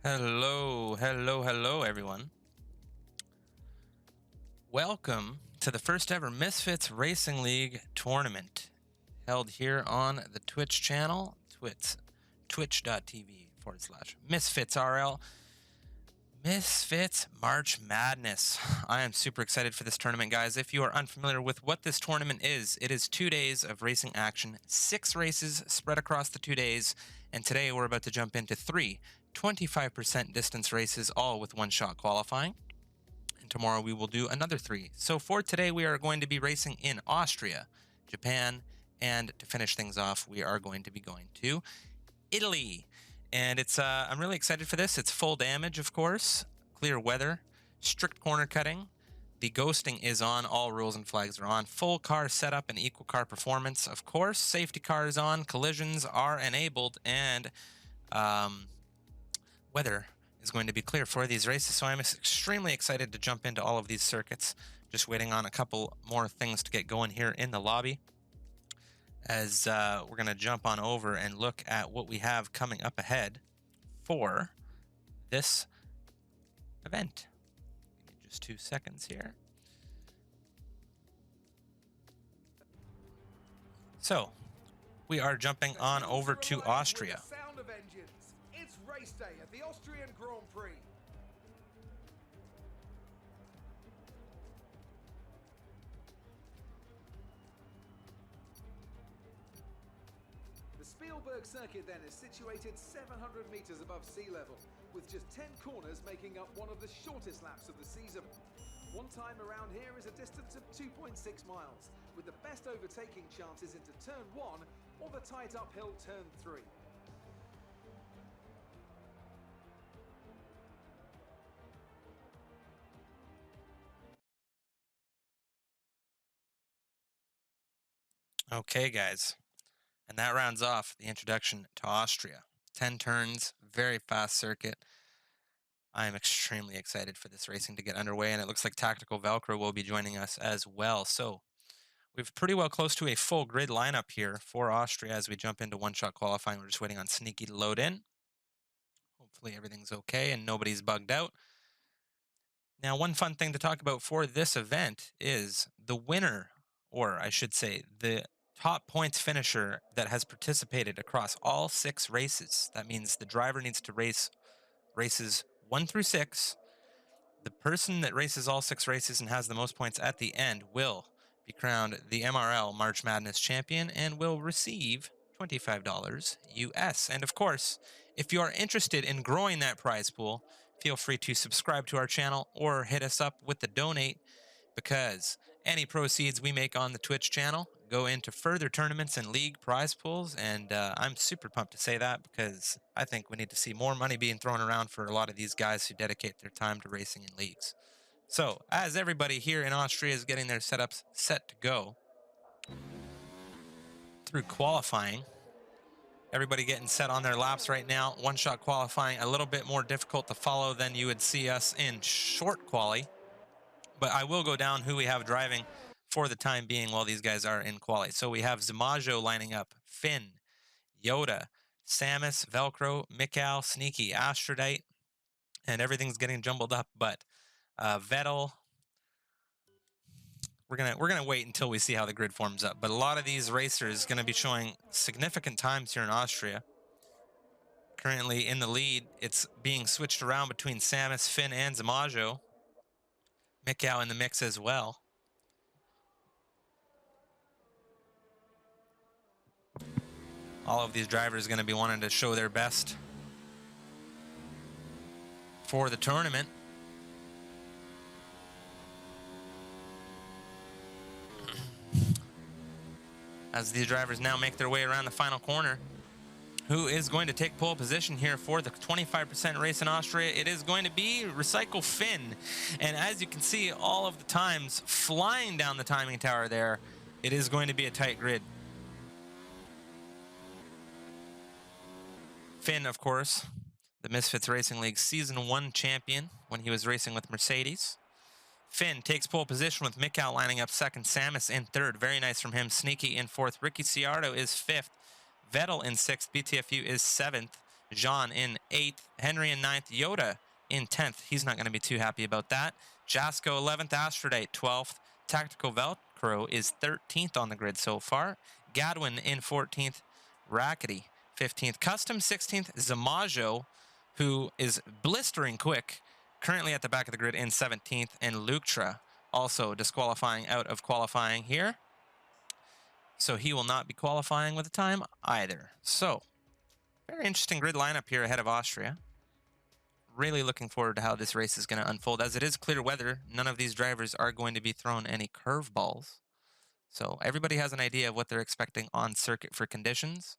Hello, hello, hello, everyone. Welcome to the first ever Misfits Racing League tournament held here on the Twitch channel, twitch.tv/MisfitsRL. Misfits March Madness. I am super excited for this tournament, guys. If you are unfamiliar with what this tournament is, it is 2 days of racing action, 6 races spread across the 2 days, and today we're about to jump into 3 25% distance races, all with one-shot qualifying. And tomorrow we will do another 3. So for today, we are going to be racing in Austria, Japan, and to finish things off, we are going to be going to Italy. And it's I'm really excited for this. It's full damage, of course, clear weather, strict corner cutting. The ghosting is on, all rules and flags are on, full car setup and equal car performance, of course. Safety car is on, collisions are enabled, and weather is going to be clear for these races. So I'm extremely excited to jump into all of these circuits. Just waiting on a couple more things to get going here in the lobby, as we're going to jump on over and look at what we have coming up ahead for this event. Give me just 2 seconds here. So we are jumping on over to Austria. Sound of engines. It's race day at the Austrian Grand Prix. The Spielberg circuit then is situated 700 meters above sea level, with just 10 corners making up one of the shortest laps of the season. One time around here is a distance of 2.6 miles, with the best overtaking chances into turn 1 or the tight uphill turn 3. Okay, guys. And that rounds off the introduction to Austria. 10 turns, very fast circuit. I am extremely excited for this racing to get underway, and it looks like Tactical Velcro will be joining us as well. So we've pretty well close to a full grid lineup here for Austria as we jump into one-shot qualifying. We're just waiting on Sneaky to load in. Hopefully everything's okay and nobody's bugged out. Now, one fun thing to talk about for this event is the winner, or I should say, the top points finisher that has participated across all 6 races. That means the driver needs to race races 1 through 6. The person that races all 6 races and has the most points at the end will be crowned the MRL March Madness champion and will receive $25 US. And of course, if you are interested in growing that prize pool, feel free to subscribe to our channel or hit us up with the donate, because any proceeds we make on the Twitch channel go into further tournaments and league prize pools, and I'm super pumped to say that, because I think we need to see more money being thrown around for a lot of these guys who dedicate their time to racing in leagues. So, as everybody here in Austria is getting their setups set to go through qualifying, everybody getting set on their laps right now. One-shot qualifying, a little bit more difficult to follow than you would see us in short quali. But I will go down who we have driving for the time being while these guys are in quali. So we have Zamajo lining up, Finn, Yoda, Samus, Velcro, Mikal, Sneaky, Astrodite, and everything's getting jumbled up. But Vettel, we're gonna wait until we see how the grid forms up. But a lot of these racers going to be showing significant times here in Austria. Currently in the lead, it's being switched around between Samus, Finn, and Zamajo. Mikal in the mix as well. All of these drivers are going to be wanting to show their best for the tournament. As these drivers now make their way around the final corner, who is going to take pole position here for the 25% race in Austria? It is going to be Recycle Finn. And as you can see, all of the times flying down the timing tower there, it is going to be a tight grid. Finn, of course, the Misfits Racing League Season 1 champion when he was racing with Mercedes. Finn takes pole position with Mikal lining up second, Samus in third. Very nice from him. Sneaky in fourth. Ricky Ciardo is fifth. Vettel in sixth. BTFU is seventh. Jean in 8th, Henry in 9th, Yoda in 10th. He's not going to be too happy about that. Jasko 11th, Astrodate 12th. Tactical Velcro is 13th on the grid so far. Gadwin in 14th, Rackety 15th, Custom 16th, Zamajo, who is blistering quick, currently at the back of the grid in 17th, and Luktra also disqualifying out of qualifying here. So he will not be qualifying with a time either. So, very interesting grid lineup here ahead of Austria. Really looking forward to how this race is going to unfold. As it is clear weather, none of these drivers are going to be thrown any curveballs. So everybody has an idea of what they're expecting on circuit for conditions.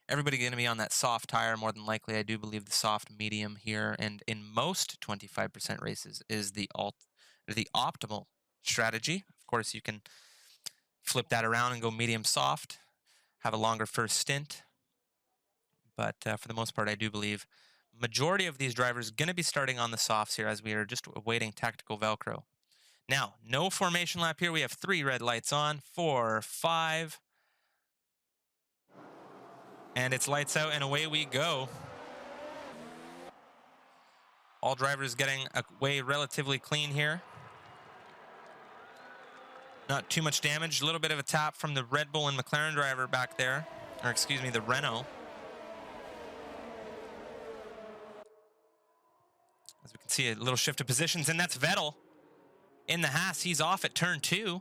Everybody going to be on that soft tire, more than likely. I do believe the soft medium here, and in most 25% races is the optimal strategy. Of course, you can flip that around and go medium soft, have a longer first stint. But for the most part, I do believe majority of these drivers going to be starting on the softs here, as we are just awaiting tactical Velcro. Now, no formation lap here. We have 3 red lights on, 4, 5. And it's lights out and away we go. All drivers getting away relatively clean here. Not too much damage. A little bit of a tap from the Red Bull and McLaren driver back there. Or excuse me, the Renault. As we can see, a little shift of positions, and that's Vettel in the Haas. He's off at turn 2.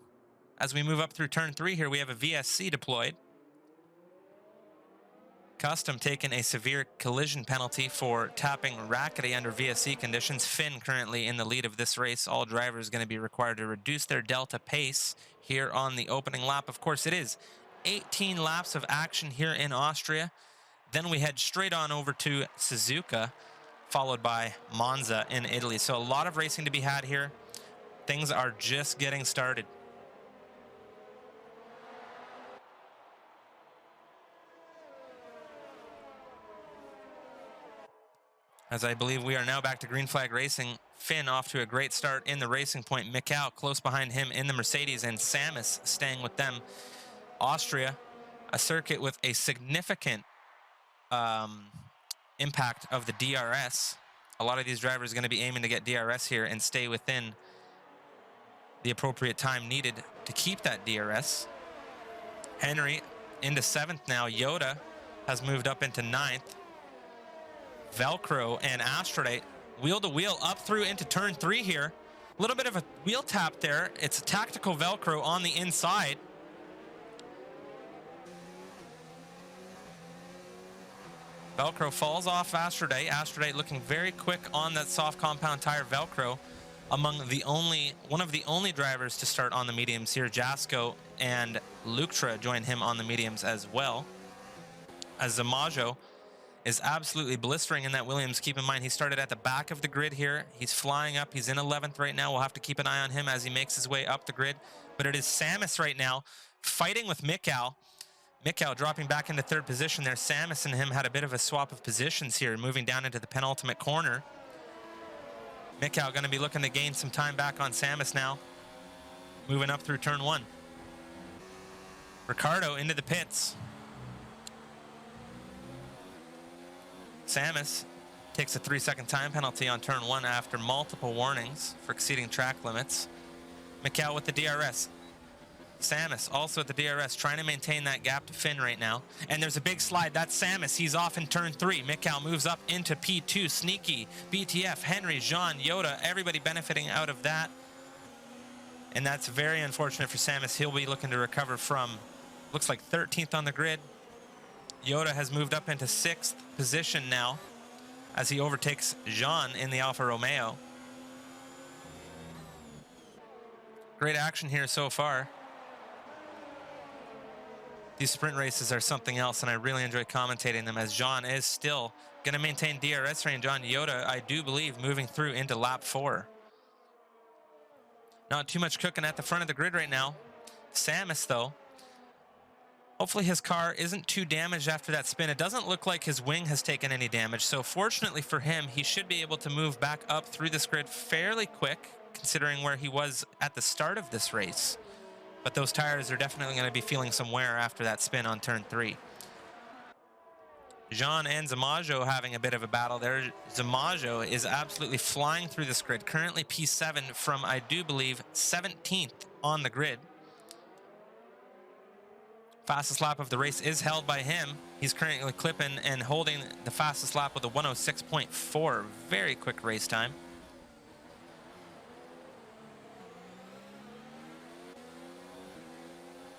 As we move up through turn 3 here, we have a VSC deployed. Custom taking a severe collision penalty for tapping Rackety under VSC conditions. Finn currently in the lead of this race. All drivers going to be required to reduce their delta pace here on the opening lap. Of course, it is 18 laps of action here in Austria. Then we head straight on over to Suzuka, followed by Monza in Italy. So a lot of racing to be had here. Things are just getting started. As I believe we are now back to green flag racing. Finn off to a great start in the Racing Point. Mikau close behind him in the Mercedes, and Samus staying with them. Austria, a circuit with a significant impact of the DRS. A lot of these drivers are going to be aiming to get DRS here and stay within the appropriate time needed to keep that DRS. Henry into 7th now. Yoda has moved up into 9th. Velcro and Astrodate wheel to wheel up through into turn 3 here. A little bit of a wheel tap there. It's a tactical Velcro on the inside. Velcro falls off Astrodate. Astrodate looking very quick on that soft compound tire. Velcro among one of the only drivers to start on the mediums here. Jasko and Luktra join him on the mediums as well. As Zamajo is absolutely blistering in that Williams. Keep in mind, he started at the back of the grid here. He's flying up. He's in 11th right now. We'll have to keep an eye on him as he makes his way up the grid. But it is Samus right now fighting with Mikau. Mikau dropping back into 3rd position there. Samus and him had a bit of a swap of positions here, moving down into the penultimate corner. Mikau going to be looking to gain some time back on Samus now. Moving up through turn 1. Ricardo into the pits. Samus takes a 3-second time penalty on turn 1 after multiple warnings for exceeding track limits. Mikau with the DRS. Samus also at the DRS, trying to maintain that gap to Finn right now. And there's a big slide. That's Samus. He's off in turn 3. Mikau moves up into P2. Sneaky, BTF, Henry, Jean, Yoda, everybody benefiting out of that. And that's very unfortunate for Samus. He'll be looking to recover from, looks like 13th on the grid. Yoda has moved up into 6th position now as he overtakes Jean in the Alfa Romeo. Great action here so far. These sprint races are something else, and I really enjoy commentating them, as Jean is still going to maintain DRS range on Yoda, I do believe, moving through into lap 4. Not too much cooking at the front of the grid right now. Samus, though, hopefully his car isn't too damaged after that spin. It doesn't look like his wing has taken any damage, so fortunately for him, he should be able to move back up through this grid fairly quick, considering where he was at the start of this race. But those tires are definitely going to be feeling some wear after that spin on turn 3. Jean and Zamajo having a bit of a battle there. Zamajo is absolutely flying through this grid. Currently P7 from, I do believe, 17th on the grid. Fastest lap of the race is held by him. He's currently clipping and holding the fastest lap with a 106.4. Very quick race time.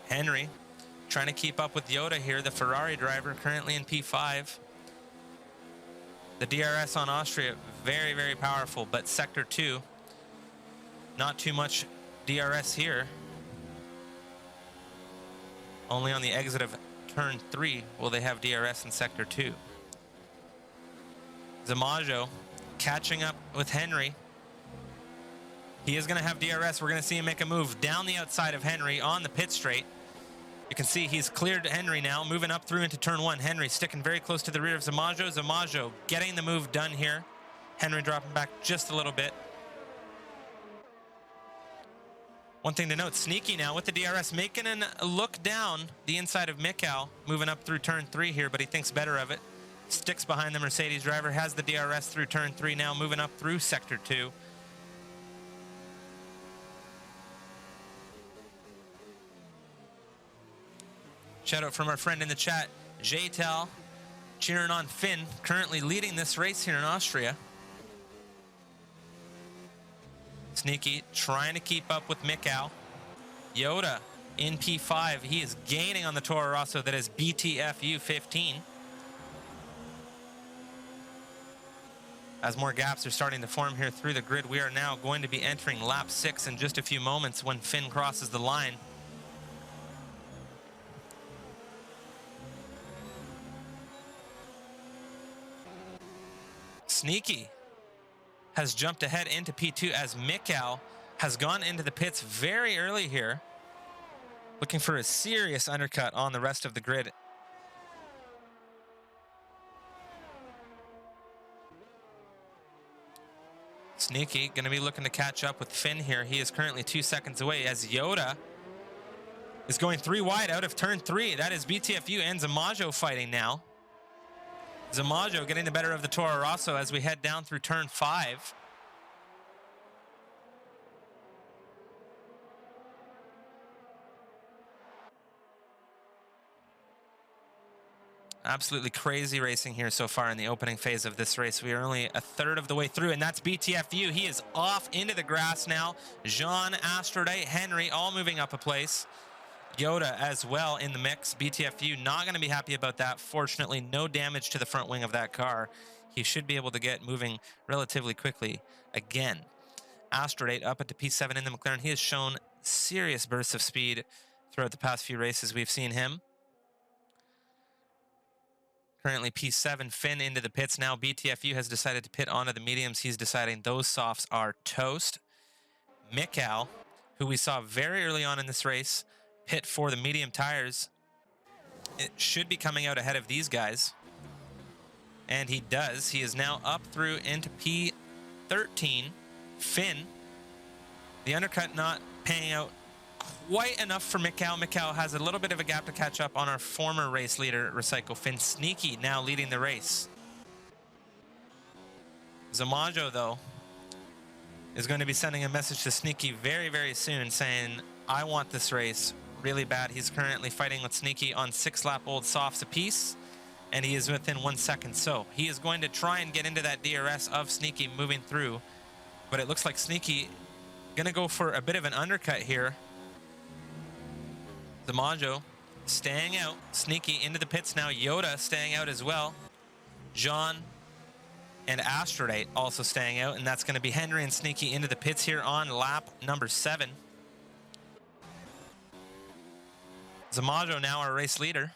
Henry trying to keep up with Yoda here, the Ferrari driver, currently in P5. The DRS on Austria, very, very powerful, but Sector 2, not too much DRS here. Only on the exit of Turn 3 will they have DRS in Sector 2. Zamajo catching up with Henry. He is going to have DRS. We're going to see him make a move down the outside of Henry on the pit straight. You can see he's cleared Henry now, moving up through into Turn 1. Henry sticking very close to the rear of Zamajo. Zamajo getting the move done here. Henry dropping back just a little bit. One thing to note, Sneaky now with the DRS, making a look down the inside of Mikau, moving up through Turn 3 here, but he thinks better of it. Sticks behind the Mercedes driver, has the DRS through Turn 3 now, moving up through Sector 2. Shout out from our friend in the chat, Jaytel, cheering on Finn, currently leading this race here in Austria. Sneaky trying to keep up with Mikau. Yoda in P5. He is gaining on the Toro Rosso that is BTFU 15. As more gaps are starting to form here through the grid, we are now going to be entering lap 6 in just a few moments when Finn crosses the line. Sneaky has jumped ahead into P2 as Mikau has gone into the pits very early here, looking for a serious undercut on the rest of the grid. Sneaky going to be looking to catch up with Finn here. He is currently 2 seconds away as Yoda is going 3 wide out of Turn 3. That is BTFU and Zamajo fighting now. Zamajo getting the better of the Toro Rosso as we head down through Turn 5. Absolutely crazy racing here so far in the opening phase of this race. We are only a third of the way through, and that's BTFU. He is off into the grass now. Jean, Astrodite, Henry all moving up a place. Yoda as well in the mix. BTFU not going to be happy about that. Fortunately, no damage to the front wing of that car. He should be able to get moving relatively quickly again. Astrodite up into P7 in the McLaren. He has shown serious bursts of speed throughout the past few races we've seen him. Currently P7, Finn into the pits now. BTFU has decided to pit onto the mediums. He's deciding those softs are toast. Mikau, who we saw very early on in this race, pit for the medium tires. It should be coming out ahead of these guys. And he does. He is now up through into P13. Finn, the undercut not paying out quite enough for Mikau. Mikau has a little bit of a gap to catch up on our former race leader, Recycle Finn. Sneaky now leading the race. Zamajo, though, is going to be sending a message to Sneaky very, very soon saying, I want this race really bad. He's currently fighting with Sneaky on 6-lap-old softs apiece, and he is within 1 second. So he is going to try and get into that DRS of Sneaky moving through, but it looks like Sneaky going to go for a bit of an undercut here. Zamajo staying out. Sneaky into the pits now. Yoda staying out as well. Jean and Astrodite also staying out, and that's going to be Henry and Sneaky into the pits here on lap number 7. Zamajo now our race leader.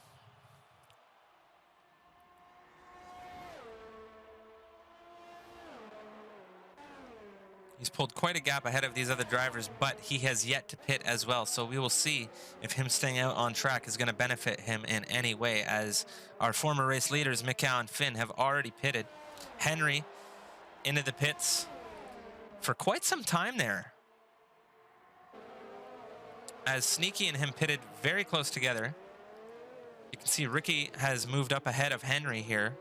He's pulled quite a gap ahead of these other drivers, but he has yet to pit as well. So we will see if him staying out on track is going to benefit him in any way, as our former race leaders, Mikau and Finn, have already pitted. Henry into the pits for quite some time there, as Sneaky and him pitted very close together. You can see Ricky has moved up ahead of Henry here.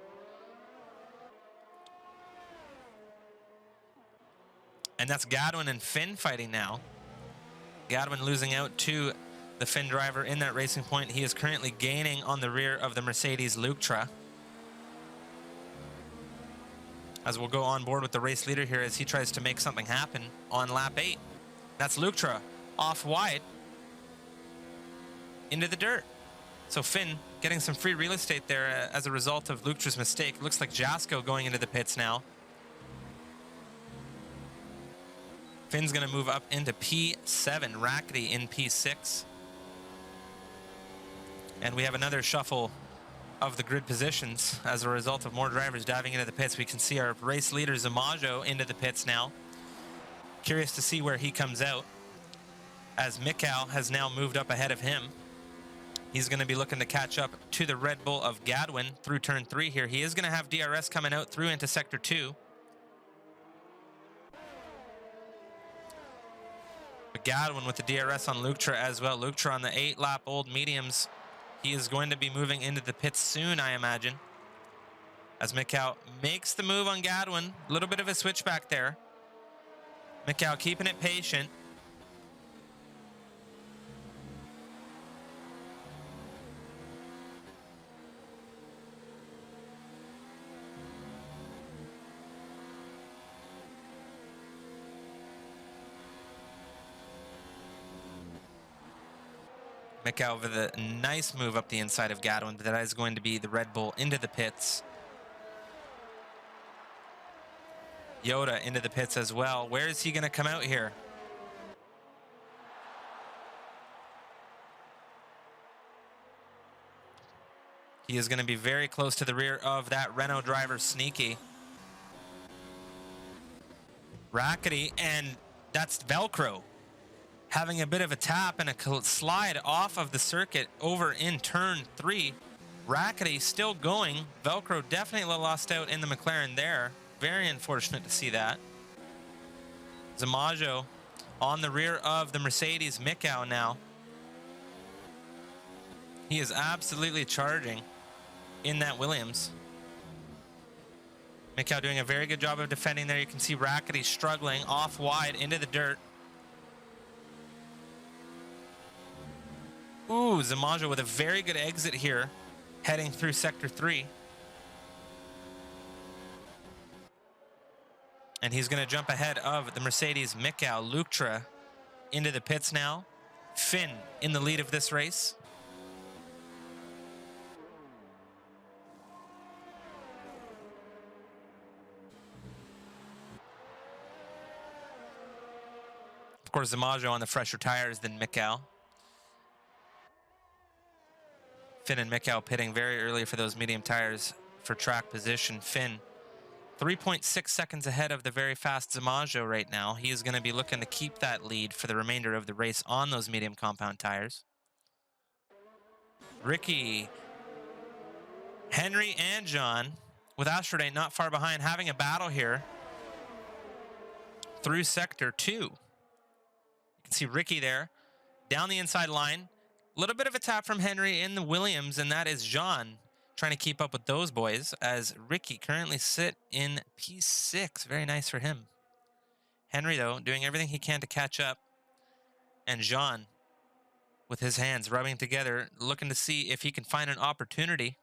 And that's Gadwin and Finn fighting now. Gadwin losing out to the Finn driver in that racing point. He is currently gaining on the rear of the Mercedes Lutra. As we'll go on board with the race leader here as he tries to make something happen on lap 8. That's Lutra off wide into the dirt. So Finn getting some free real estate there as a result of Lutra's mistake. Looks like Jasko going into the pits now. Finn's going to move up into P7, Rackety in P6. And we have another shuffle of the grid positions as a result of more drivers diving into the pits. We can see our race leader Zamajo into the pits now. Curious to see where he comes out, as Mikau has now moved up ahead of him. He's going to be looking to catch up to the Red Bull of Gadwin through turn 3 here. He is going to have DRS coming out through into sector 2. But Gadwin with the DRS on Lutra as well. Lutra on the 8-lap old mediums. He is going to be moving into the pits soon, I imagine. As Mikau makes the move on Gadwin. A little bit of a switchback there. Mikau keeping it patient. Mikau with a nice move up the inside of Gadwin, but that is going to be the Red Bull into the pits. Yoda into the pits as well. Where is he going to come out here? He is going to be very close to the rear of that Renault driver, Sneaky. Rackety, and that's Velcro. Having a bit of a tap and a slide off of the circuit over in turn 3. Rackety still going. Velcro definitely lost out in the McLaren there. Very unfortunate to see that. Zamajo on the rear of the Mercedes Mikau now. He is absolutely charging in that Williams. Mikau doing a very good job of defending there. You can see Rackety struggling off wide into the dirt. Ooh, Zamajo with a very good exit here, heading through sector 3. And he's going to jump ahead of the Mercedes Mikau Lutra into the pits now. Finn in the lead of this race. Of course, Zamajo on the fresher tires than Mikau. Finn and Mikau pitting very early for those medium tires for track position. Finn 3.6 seconds ahead of the very fast Zamajo right now. He is going to be looking to keep that lead for the remainder of the race on those medium compound tires. Ricky, Henry, and John, with Astroday not far behind, having a battle here through sector 2. You can see Ricky there down the inside line. A little bit of a tap from Henry in the Williams, and that is John trying to keep up with those boys as Ricky currently sit in P6. Very nice for him. Henry, though, doing everything he can to catch up. And John, with his hands rubbing together, looking to see if he can find an opportunity.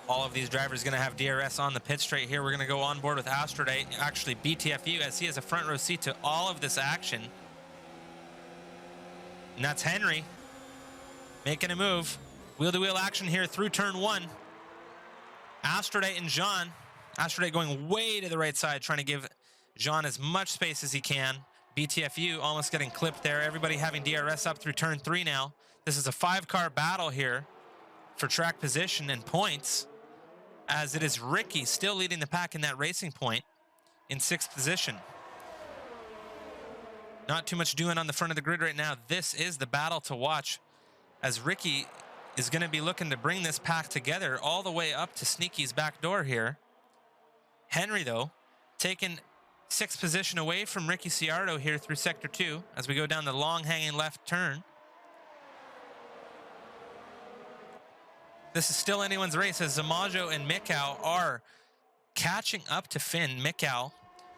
All of these drivers going to have DRS on the pit straight here. We're going to go on board with Astroday, actually BTFU, as he has a front row seat to all of this action. And that's Henry making a move. Wheel-to-wheel action here through turn 1. Astroday and Jean. Astroday going way to the right side, trying to give Jean as much space as he can. BTFU almost getting clipped there. Everybody having DRS up through turn 3 now. This is a 5-car battle here for track position and points, as it is Ricky still leading the pack in that racing point in 6th position. Not too much doing on the front of the grid right now. This is the battle to watch, as Ricky is going to be looking to bring this pack together all the way up to Sneaky's back door here. Henry, though, taking sixth position away from Ricky Ciardo here through Sector 2 as we go down the long hanging left turn. This is still anyone's race as Zamajo and Mikau are catching up to Finn. Mikau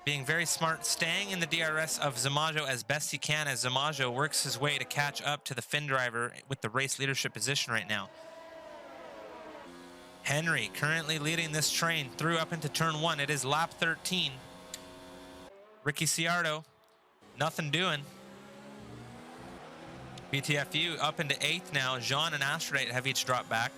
being very smart, staying in the DRS of Zamajo as best he can as Zamajo works his way to catch up to the Finn driver with the race leadership position right now. Henry currently leading this train through up into turn 1. It is lap 13. Ricky Ciardo, nothing doing. BTFU up into 8th now. Jean and Astrodate have each dropped back.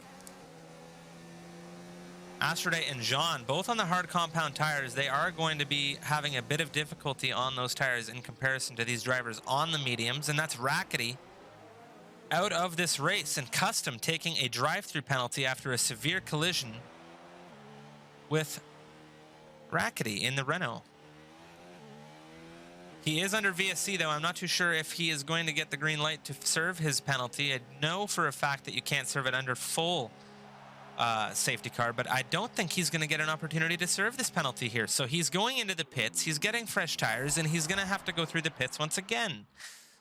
Astrodate and Jean, both on the hard compound tires, they are going to be having a bit of difficulty on those tires in comparison to these drivers on the mediums, and that's Rackety out of this race, and Custom taking a drive-through penalty after a severe collision with Rackety in the Renault. He is under VSC though. I'm not too sure if he is going to get the green light to serve his penalty. I know for a fact that you can't serve it under full safety car, but I don't think he's going to get an opportunity to serve this penalty here. So he's going into the pits, he's getting fresh tires, and he's going to have to go through the pits once again.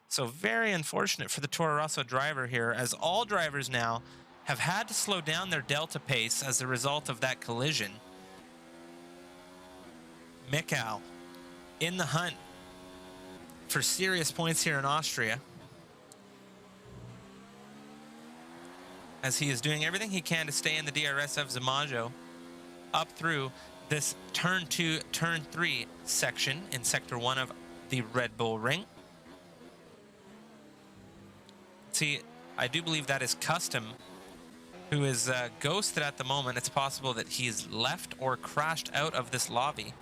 So very unfortunate for the Toro Rosso driver here, as all drivers now have had to slow down their delta pace as a result of that collision. Mikau in the hunt for serious points here in Austria, as he is doing everything he can to stay in the DRS of Zamajo up through this turn 2, turn 3 section in sector 1 of the Red Bull Ring. See, I do believe that is Custom, who is ghosted at the moment. It's possible that he's left or crashed out of this lobby.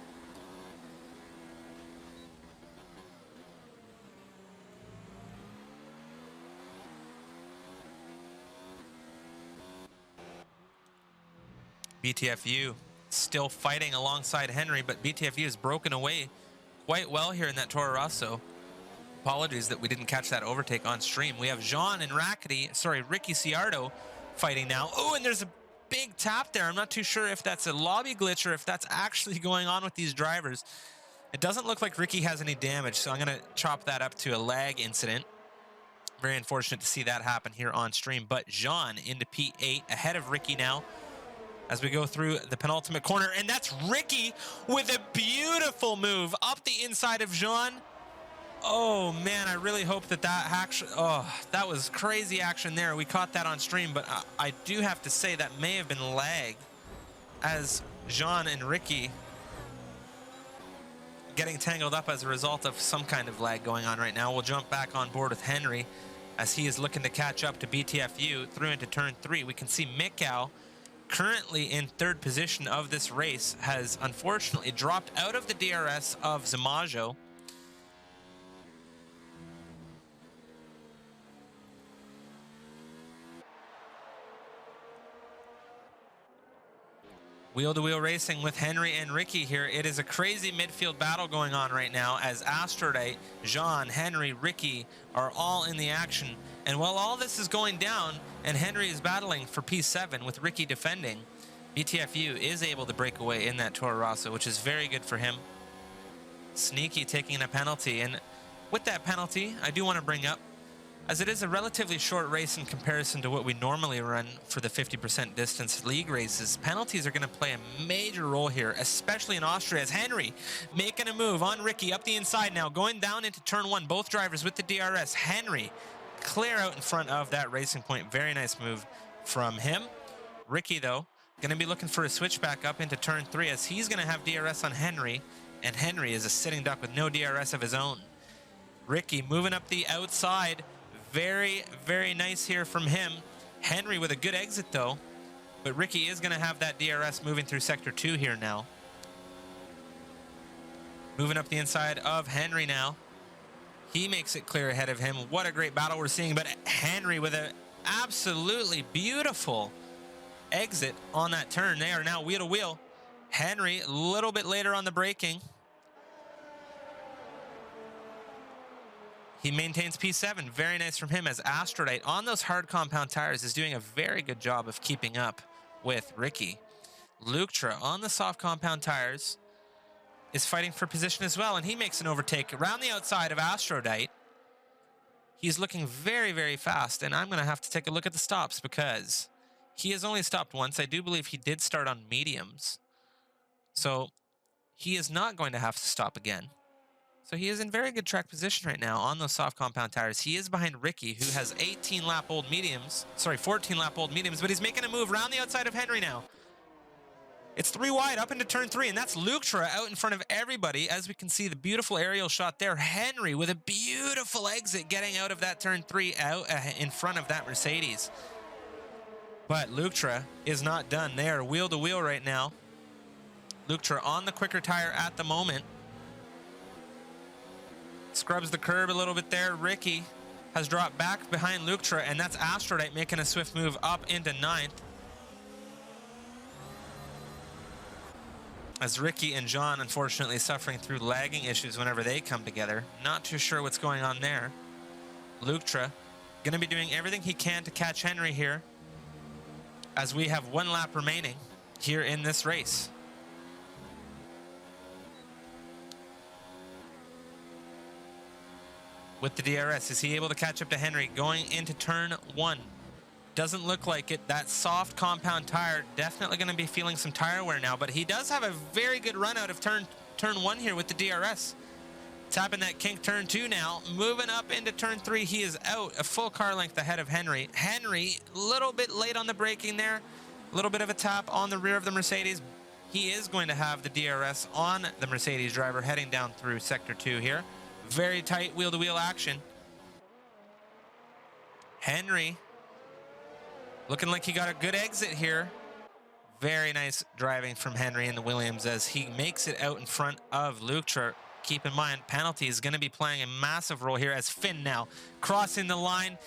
BTFU still fighting alongside Henry, but BTFU has broken away quite well here in that Toro Rosso. Apologies that we didn't catch that overtake on stream. We have Jean and Ricky Ciardo fighting now. Oh, and there's a big tap there. I'm not too sure if that's a lobby glitch or if that's actually going on with these drivers. It doesn't look like Ricky has any damage, so I'm going to chop that up to a lag incident. Very unfortunate to see that happen here on stream. But Jean into P8 ahead of Ricky now as we go through the penultimate corner. And that's Ricky with a beautiful move up the inside of Jean. Oh man, I really hope that actually, that was crazy action there. We caught that on stream, but I do have to say that may have been lag, as Jean and Ricky getting tangled up as a result of some kind of lag going on right now. We'll jump back on board with Henry as he is looking to catch up to BTFU through into turn 3. We can see Mikau, currently in 3rd position of this race, has unfortunately dropped out of the DRS of Zamajo. Wheel-to-wheel racing with Henry and Ricky here. It is a crazy midfield battle going on right now as Astrodate, Jean, Henry, Ricky are all in the action. And while all this is going down and Henry is battling for P7 with Ricky defending, BTFU is able to break away in that Toro Rosso, which is very good for him. Sneaky taking a penalty. And with that penalty, I do want to bring up, as it is a relatively short race in comparison to what we normally run for the 50% distance league races, penalties are going to play a major role here, especially in Austria, as Henry making a move on Ricky up the inside now, going down into turn 1, both drivers with the DRS. Henry clear out in front of that Racing Point. Very nice move from him. Ricky, though, going to be looking for a switchback up into turn 3 as he's going to have DRS on Henry, and Henry is a sitting duck with no DRS of his own. Ricky moving up the outside. Very, very nice here from him. Henry with a good exit though, but Ricky is going to have that DRS moving through sector 2 here now. Moving up the inside of Henry now. He makes it clear ahead of him. What a great battle we're seeing, but Henry with an absolutely beautiful exit on that turn. They are now wheel to wheel. Henry a little bit later on the braking. He maintains P7. Very nice from him, as Astrodite on those hard compound tires is doing a very good job of keeping up with Ricky. Luktra on the soft compound tires is fighting for position as well, and he makes an overtake around the outside of Aphrodite. He's looking very, very fast, and I'm going to have to take a look at the stops because he has only stopped once. I do believe he did start on mediums, so he is not going to have to stop again. So he is in very good track position right now on those soft compound tires. He is behind Ricky, who has 14-lap-old mediums, but he's making a move around the outside of Henry now. It's 3 wide up into turn 3, and that's Luketra out in front of everybody. As we can see, the beautiful aerial shot there. Henry with a beautiful exit getting out of that turn 3 out in front of that Mercedes. But Luketra is not done. They are wheel to wheel right now. Luketra on the quicker tire at the moment. Scrubs the curb a little bit there. Ricky has dropped back behind Luketra, and that's Aphrodite making a swift move up into 9th. As Ricky and John, unfortunately, suffering through lagging issues whenever they come together. Not too sure what's going on there. Luketra going to be doing everything he can to catch Henry here, as we have 1 lap remaining here in this race. With the DRS, is he able to catch up to Henry going into turn 1? Doesn't look like it. That soft compound tire definitely going to be feeling some tire wear now, but he does have a very good run out of turn 1 here with the DRS. Tapping that kink turn 2 now, moving up into turn 3. He is out a full car length ahead of Henry. Henry, a little bit late on the braking there, a little bit of a tap on the rear of the Mercedes. He is going to have the DRS on the Mercedes driver heading down through sector 2 here. Very tight wheel-to-wheel action. Henry looking like he got a good exit here. Very nice driving from Henry in the Williams as he makes it out in front of Luketra. Keep in mind, penalty is going to be playing a massive role here as Finn now crossing the line,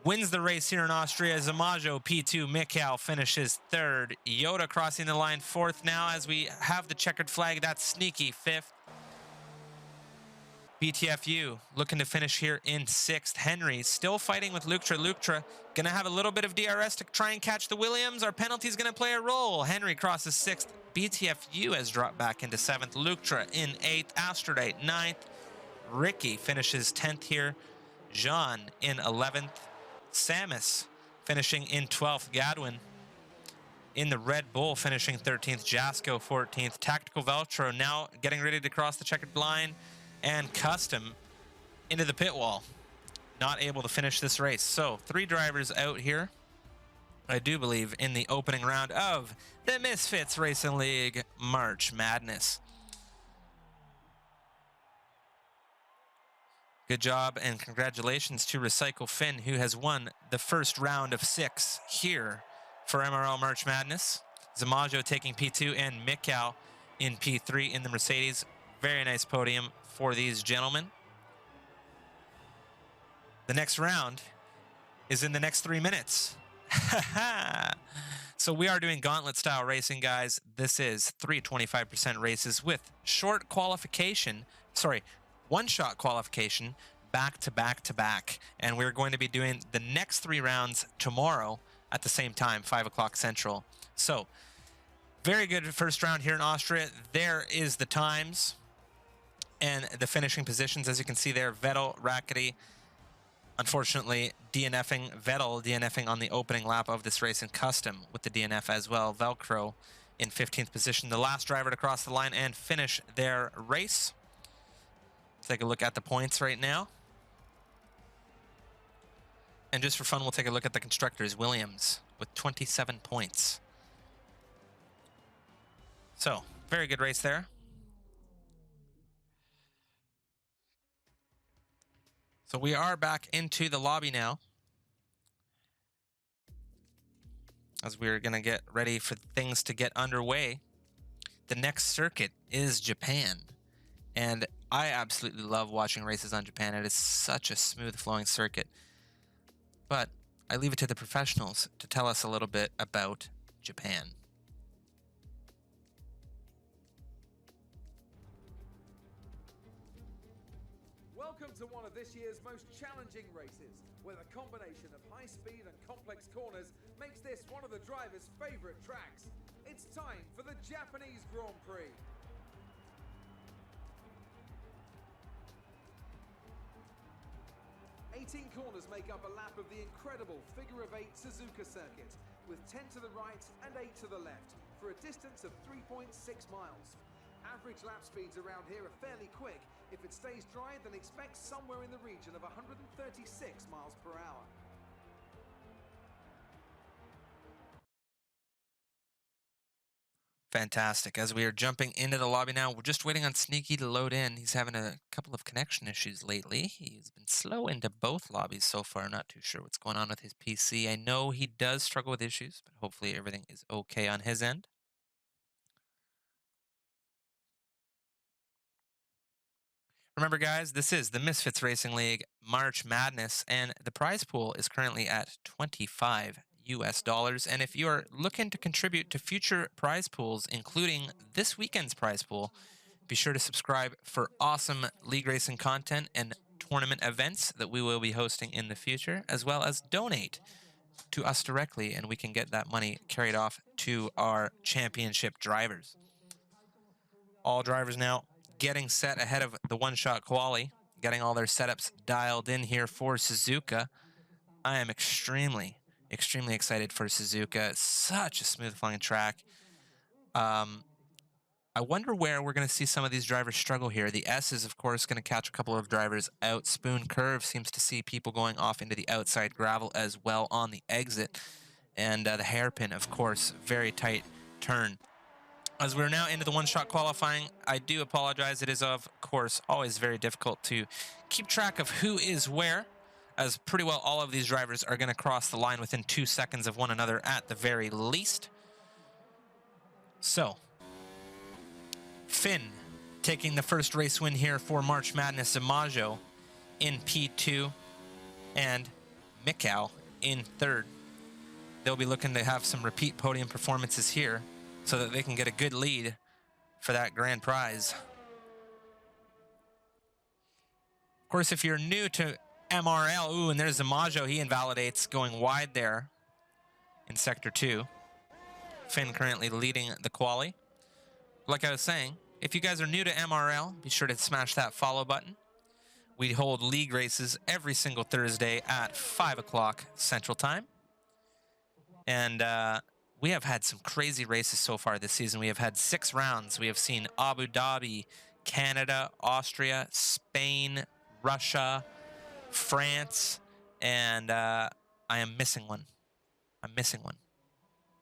wins the race here in Austria. Zamajo P2, Mikhail finishes 3rd. Yoda crossing the line 4th now as we have the checkered flag. That's sneaky 5th. BTFU looking to finish here in 6th. Henry still fighting with Luketra. Luketra going to have a little bit of DRS to try and catch the Williams. Our penalty is going to play a role. Henry crosses 6th. BTFU has dropped back into 7th. Luketra in 8th. Aphrodite 9th. Ricky finishes 10th here. Jean in 11th. Samus finishing in 12th. Gadwin in the Red Bull finishing 13th. Jasko 14th. Tactical Veltro now getting ready to cross the checkered line. And Custom into the pit wall. Not able to finish this race. So 3 drivers out here, I do believe, in the opening round of the Misfits Racing League March Madness. Good job and congratulations to Recycle Finn, who has won the first round of 6 here for MRL March Madness. Zamajo taking P2 and Mikhail in P3 in the Mercedes. Very nice podium for these gentlemen. The next round is in the next 3 minutes. So we are doing gauntlet style racing, guys. This is 3 25% races with short qualification, sorry, 1-shot qualification back to back to back. And we're going to be doing the next 3 rounds tomorrow at the same time, 5 o'clock Central. So very good first round here in Austria. There is the times and the finishing positions. As you can see there, Vettel, Rackety, unfortunately DNFing, Vettel DNFing on the opening lap of this race, and Custom with the DNF as well. Velcro in 15th position, the last driver to cross the line and finish their race. Take a look at the points right now. And just for fun, we'll take a look at the constructors. Williams with 27 points. So, very good race there. So we are back into the lobby now, as we're going to get ready for things to get underway. The next circuit is Japan, and I absolutely love watching races on Japan. It is such a smooth flowing circuit. But I leave it to the professionals to tell us a little bit about Japan. Welcome to one of this year's most challenging races, where the combination of high speed and complex corners makes this one of the drivers' favorite tracks. It's time for the Japanese Grand Prix. 18 corners make up a lap of the incredible figure-of-8 Suzuka circuit, with 10 to the right and 8 to the left, for a distance of 3.6 miles. Average lap speeds around here are fairly quick. If it stays dry, then expect somewhere in the region of 136 miles per hour. Fantastic. As we are jumping into the lobby now, we're just waiting on Sneaky to load in. He's having a couple of connection issues lately. He's been slow into both lobbies so far. Not too sure what's going on with his PC. I know he does struggle with issues, but hopefully everything is okay on his end. Remember, guys, this is the Misfits Racing League March Madness, and the prize pool is currently at $25. And if you are looking to contribute to future prize pools, including this weekend's prize pool, be sure to subscribe for awesome league racing content and tournament events that we will be hosting in the future, as well as donate to us directly, and we can get that money carried off to our championship drivers. All drivers now getting set ahead of the one-shot quali, getting all their setups dialed in here for Suzuka. I am extremely excited for Suzuka. Such a smooth flying track. I wonder where we're going to see some of these drivers struggle here. The S is, of course, going to catch a couple of drivers out. Spoon Curve seems to see people going off into the outside gravel as well on the exit. And the hairpin, of course, very tight turn. As we're now into the one-shot qualifying, I do apologize. It is, of course, always very difficult to keep track of who is where, as pretty well all of these drivers are going to cross the line within 2 seconds of one another at the very least. So, Finn taking the first race win here for March Madness Zamajo in P2, and Mikau in third. They'll be looking to have some repeat podium performances here so that they can get a good lead for that grand prize. Of course, if you're new to MRL, and there's Zamajo, he invalidates going wide there in Sector 2. Finn currently leading the quali. Like I was saying, if you guys are new to MRL, be sure to smash that follow button. We hold league races every single Thursday at 5 o'clock Central Time. And we have had some crazy races so far this season. We have had 6 rounds. We have seen Abu Dhabi, Canada, Austria, Spain, Russia, France, and I am missing one. I'm missing one.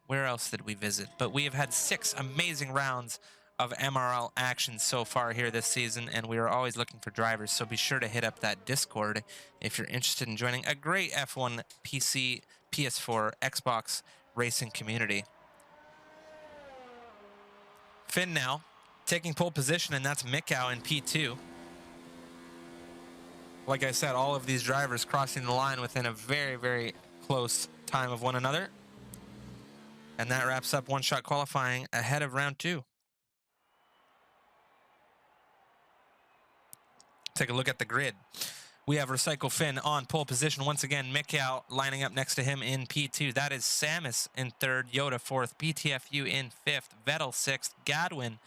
Where else did we visit? But we have had 6 amazing rounds of MRL action so far here this season, and we are always looking for drivers, so be sure to hit up that Discord if you're interested in joining a great F1 PC, PS4, Xbox racing community. Finn now taking pole position, and that's Mikau in P2. Like I said, all of these drivers crossing the line within a very close time of one another. And that wraps up one-shot qualifying ahead of round 2. Take a look at the grid. We have Recycle Finn on pole position. Once again, Mikau lining up next to him in P2. That is Samus in third, Yoda fourth, BTFU in fifth, Vettel sixth, Gadwin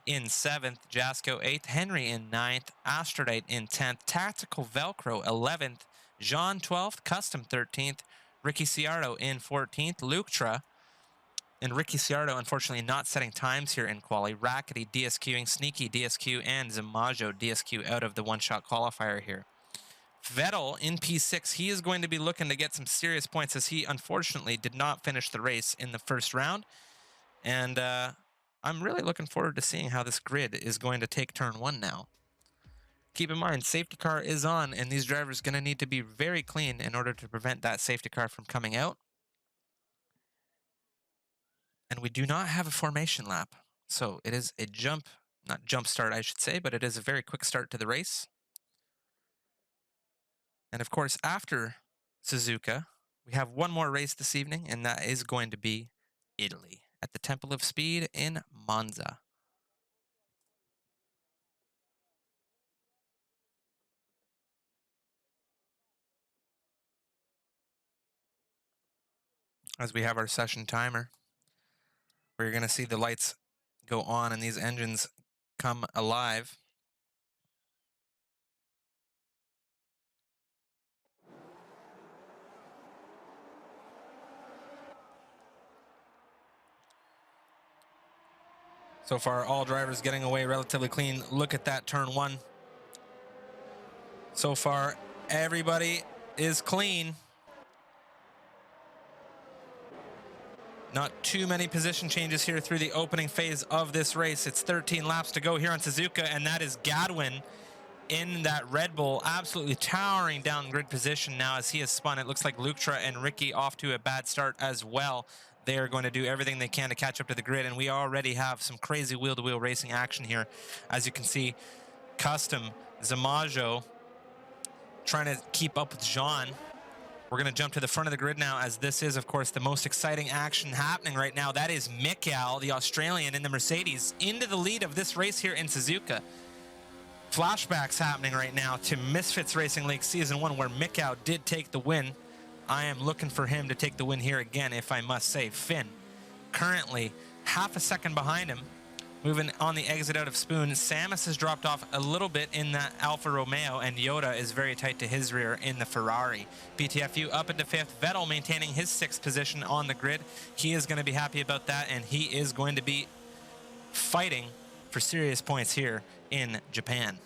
in 7th, Jasko 8th, Henry in 9th, Astrodite in 10th, Tactical Velcro 11th, Jean 12th, Custom 13th, Ricky Ciardo in 14th, Luktra, and Ricky Ciardo unfortunately not setting times here in quali. Rackety DSQing, Sneaky DSQ, and Zamajo DSQ out of the one-shot qualifier here. Vettel in P6, he is going to be looking to get some serious points, as he unfortunately did not finish the race in the first round. And I'm really looking forward to seeing how this grid is going to take turn 1 now. Keep in mind, safety car is on, and these drivers are going to need to be very clean in order to prevent that safety car from coming out. And we do not have a formation lap. So it is a not jump start, I should say, but it is a very quick start to the race. And of course, after Suzuka, we have one more race this evening, and that is going to be Italy at the Temple of Speed in Monza. As we have our session timer, we're going to see the lights go on and these engines come alive. So far, all drivers getting away relatively clean. Look at that turn one. So far, everybody is clean. Not too many position changes here through the opening phase of this race. It's 13 laps to go here on Suzuka, and that is Gadwin in that Red Bull, absolutely towering down grid position now as he has spun. It looks like Luktra and Ricky off to a bad start as well. They are going to do everything they can to catch up to the grid, and we already have some crazy wheel-to-wheel racing action here. As you can see, Custom, Zamajo trying to keep up with Jean. We're going to jump to the front of the grid now, as this is, of course, the most exciting action happening right now. That is Mikkel, the Australian, in the Mercedes, into the lead of this race here in Suzuka. Flashbacks happening right now to Misfits Racing League Season 1, where Mikkel did take the win. I am looking for him to take the win here again, if I must say. Finn, currently half a second behind him, moving on the exit out of Spoon. Samus has dropped off a little bit in that Alfa Romeo, and Yoda is very tight to his rear in the Ferrari. BTFU up into 5th. Vettel maintaining his 6th position on the grid. He is going to be happy about that, and he is going to be fighting for serious points here in Japan.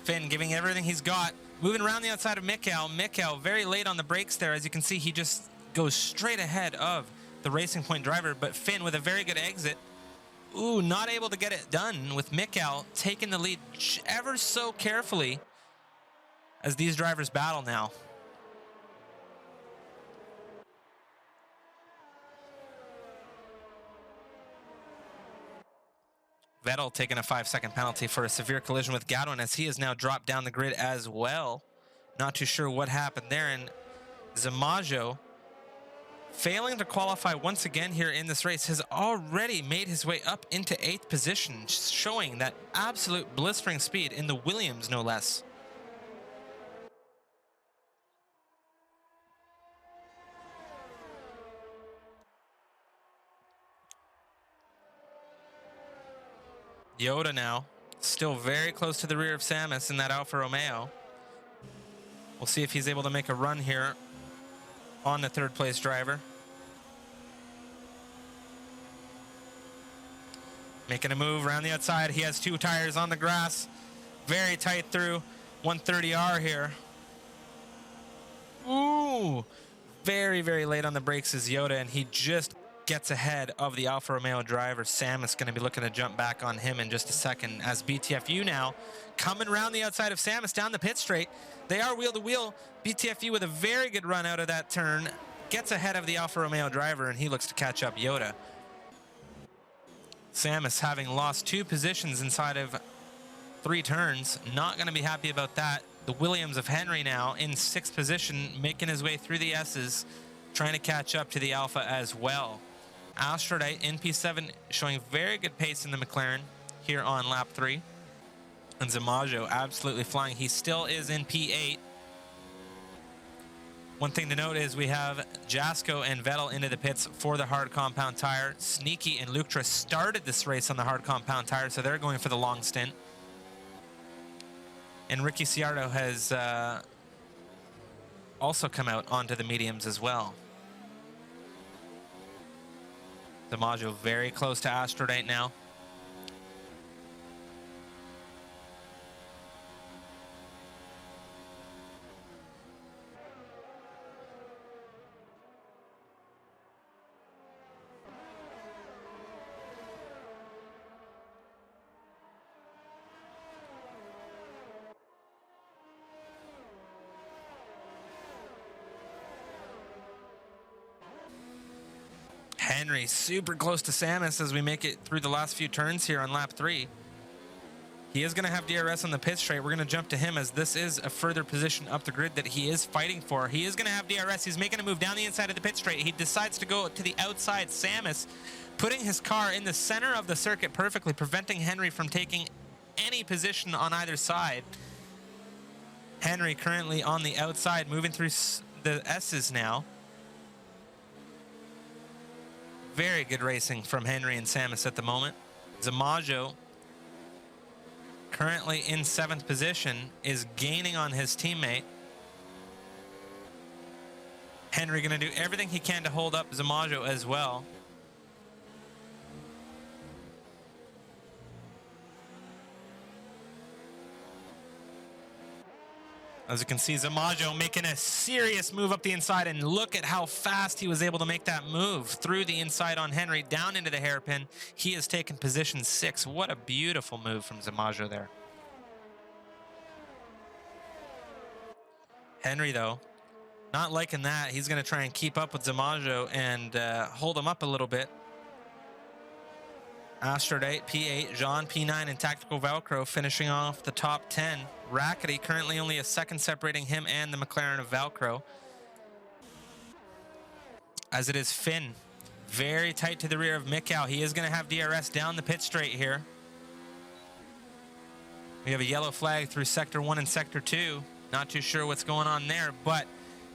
Finn giving everything he's got, moving around the outside of Mikkel. Mikkel very late on the brakes there. As you can see, he just goes straight ahead of the Racing Point driver, but Finn with a very good exit. Ooh, not able to get it done with Mikkel taking the lead ever so carefully as these drivers battle now. Vettel taking a 5-second penalty for a severe collision with Gadwin, as he has now dropped down the grid as well. Not too sure what happened there. And Zamajo, failing to qualify once again here in this race, has already made his way up into 8th position, showing that absolute blistering speed in the Williams, no less. Yoda now, still very close to the rear of Samus in that Alfa Romeo. We'll see if he's able to make a run here on the 3rd place driver. Making a move around the outside. He has 2 tires on the grass. Very tight through 130R here. Ooh, very, very late on the brakes is Yoda, and he just gets ahead of the Alfa Romeo driver. Sam is going to be looking to jump back on him in just a second, as BTFU now coming around the outside of Samus down the pit straight. They are wheel to wheel. BTFU with a very good run out of that turn gets ahead of the Alfa Romeo driver, and he looks to catch up Yoda. Samus, having lost 2 positions inside of 3 turns, not going to be happy about that. The Williams of Henry now in 6th position, making his way through the S's, trying to catch up to the Alpha as well. Astrodite in P7 showing very good pace in the McLaren here on lap 3. And Zamajo absolutely flying. He still is in P8. One thing to note is we have Jasko and Vettel into the pits for the hard compound tire. Sneaky and Luktra started this race on the hard compound tire, so they're going for the long stint. And Ricky Ciardo has also come out onto the mediums as well. Zamajo very close to Astrodite now. Henry super close to Samus as we make it through the last few turns here on lap 3. He is going to have DRS on the pit straight. We're going to jump to him, as this is a further position up the grid that he is fighting for. He is going to have DRS. He's making a move down the inside of the pit straight. He decides to go to the outside. Samus putting his car in the center of the circuit perfectly, preventing Henry from taking any position on either side. Henry currently on the outside, moving through the S's now. Very good racing from Henry and Samus at the moment. Zamajo currently in 7th position, is gaining on his teammate. Henry going to do everything he can to hold up Zamajo as well. As you can see, Zamajo making a serious move up the inside, and look at how fast he was able to make that move through the inside on Henry, down into the hairpin. He has taken position 6. What a beautiful move from Zamajo there. Henry, though, not liking that. He's going to try and keep up with Zamajo and hold him up a little bit. Astrodate, P8, Jean, P9, and Tactical Velcro finishing off the top 10. Rackety currently only a second separating him and the McLaren of Velcro. As it is Finn, very tight to the rear of Mikau. He is going to have DRS down the pit straight here. We have a yellow flag through Sector 1 and Sector 2. Not too sure what's going on there, but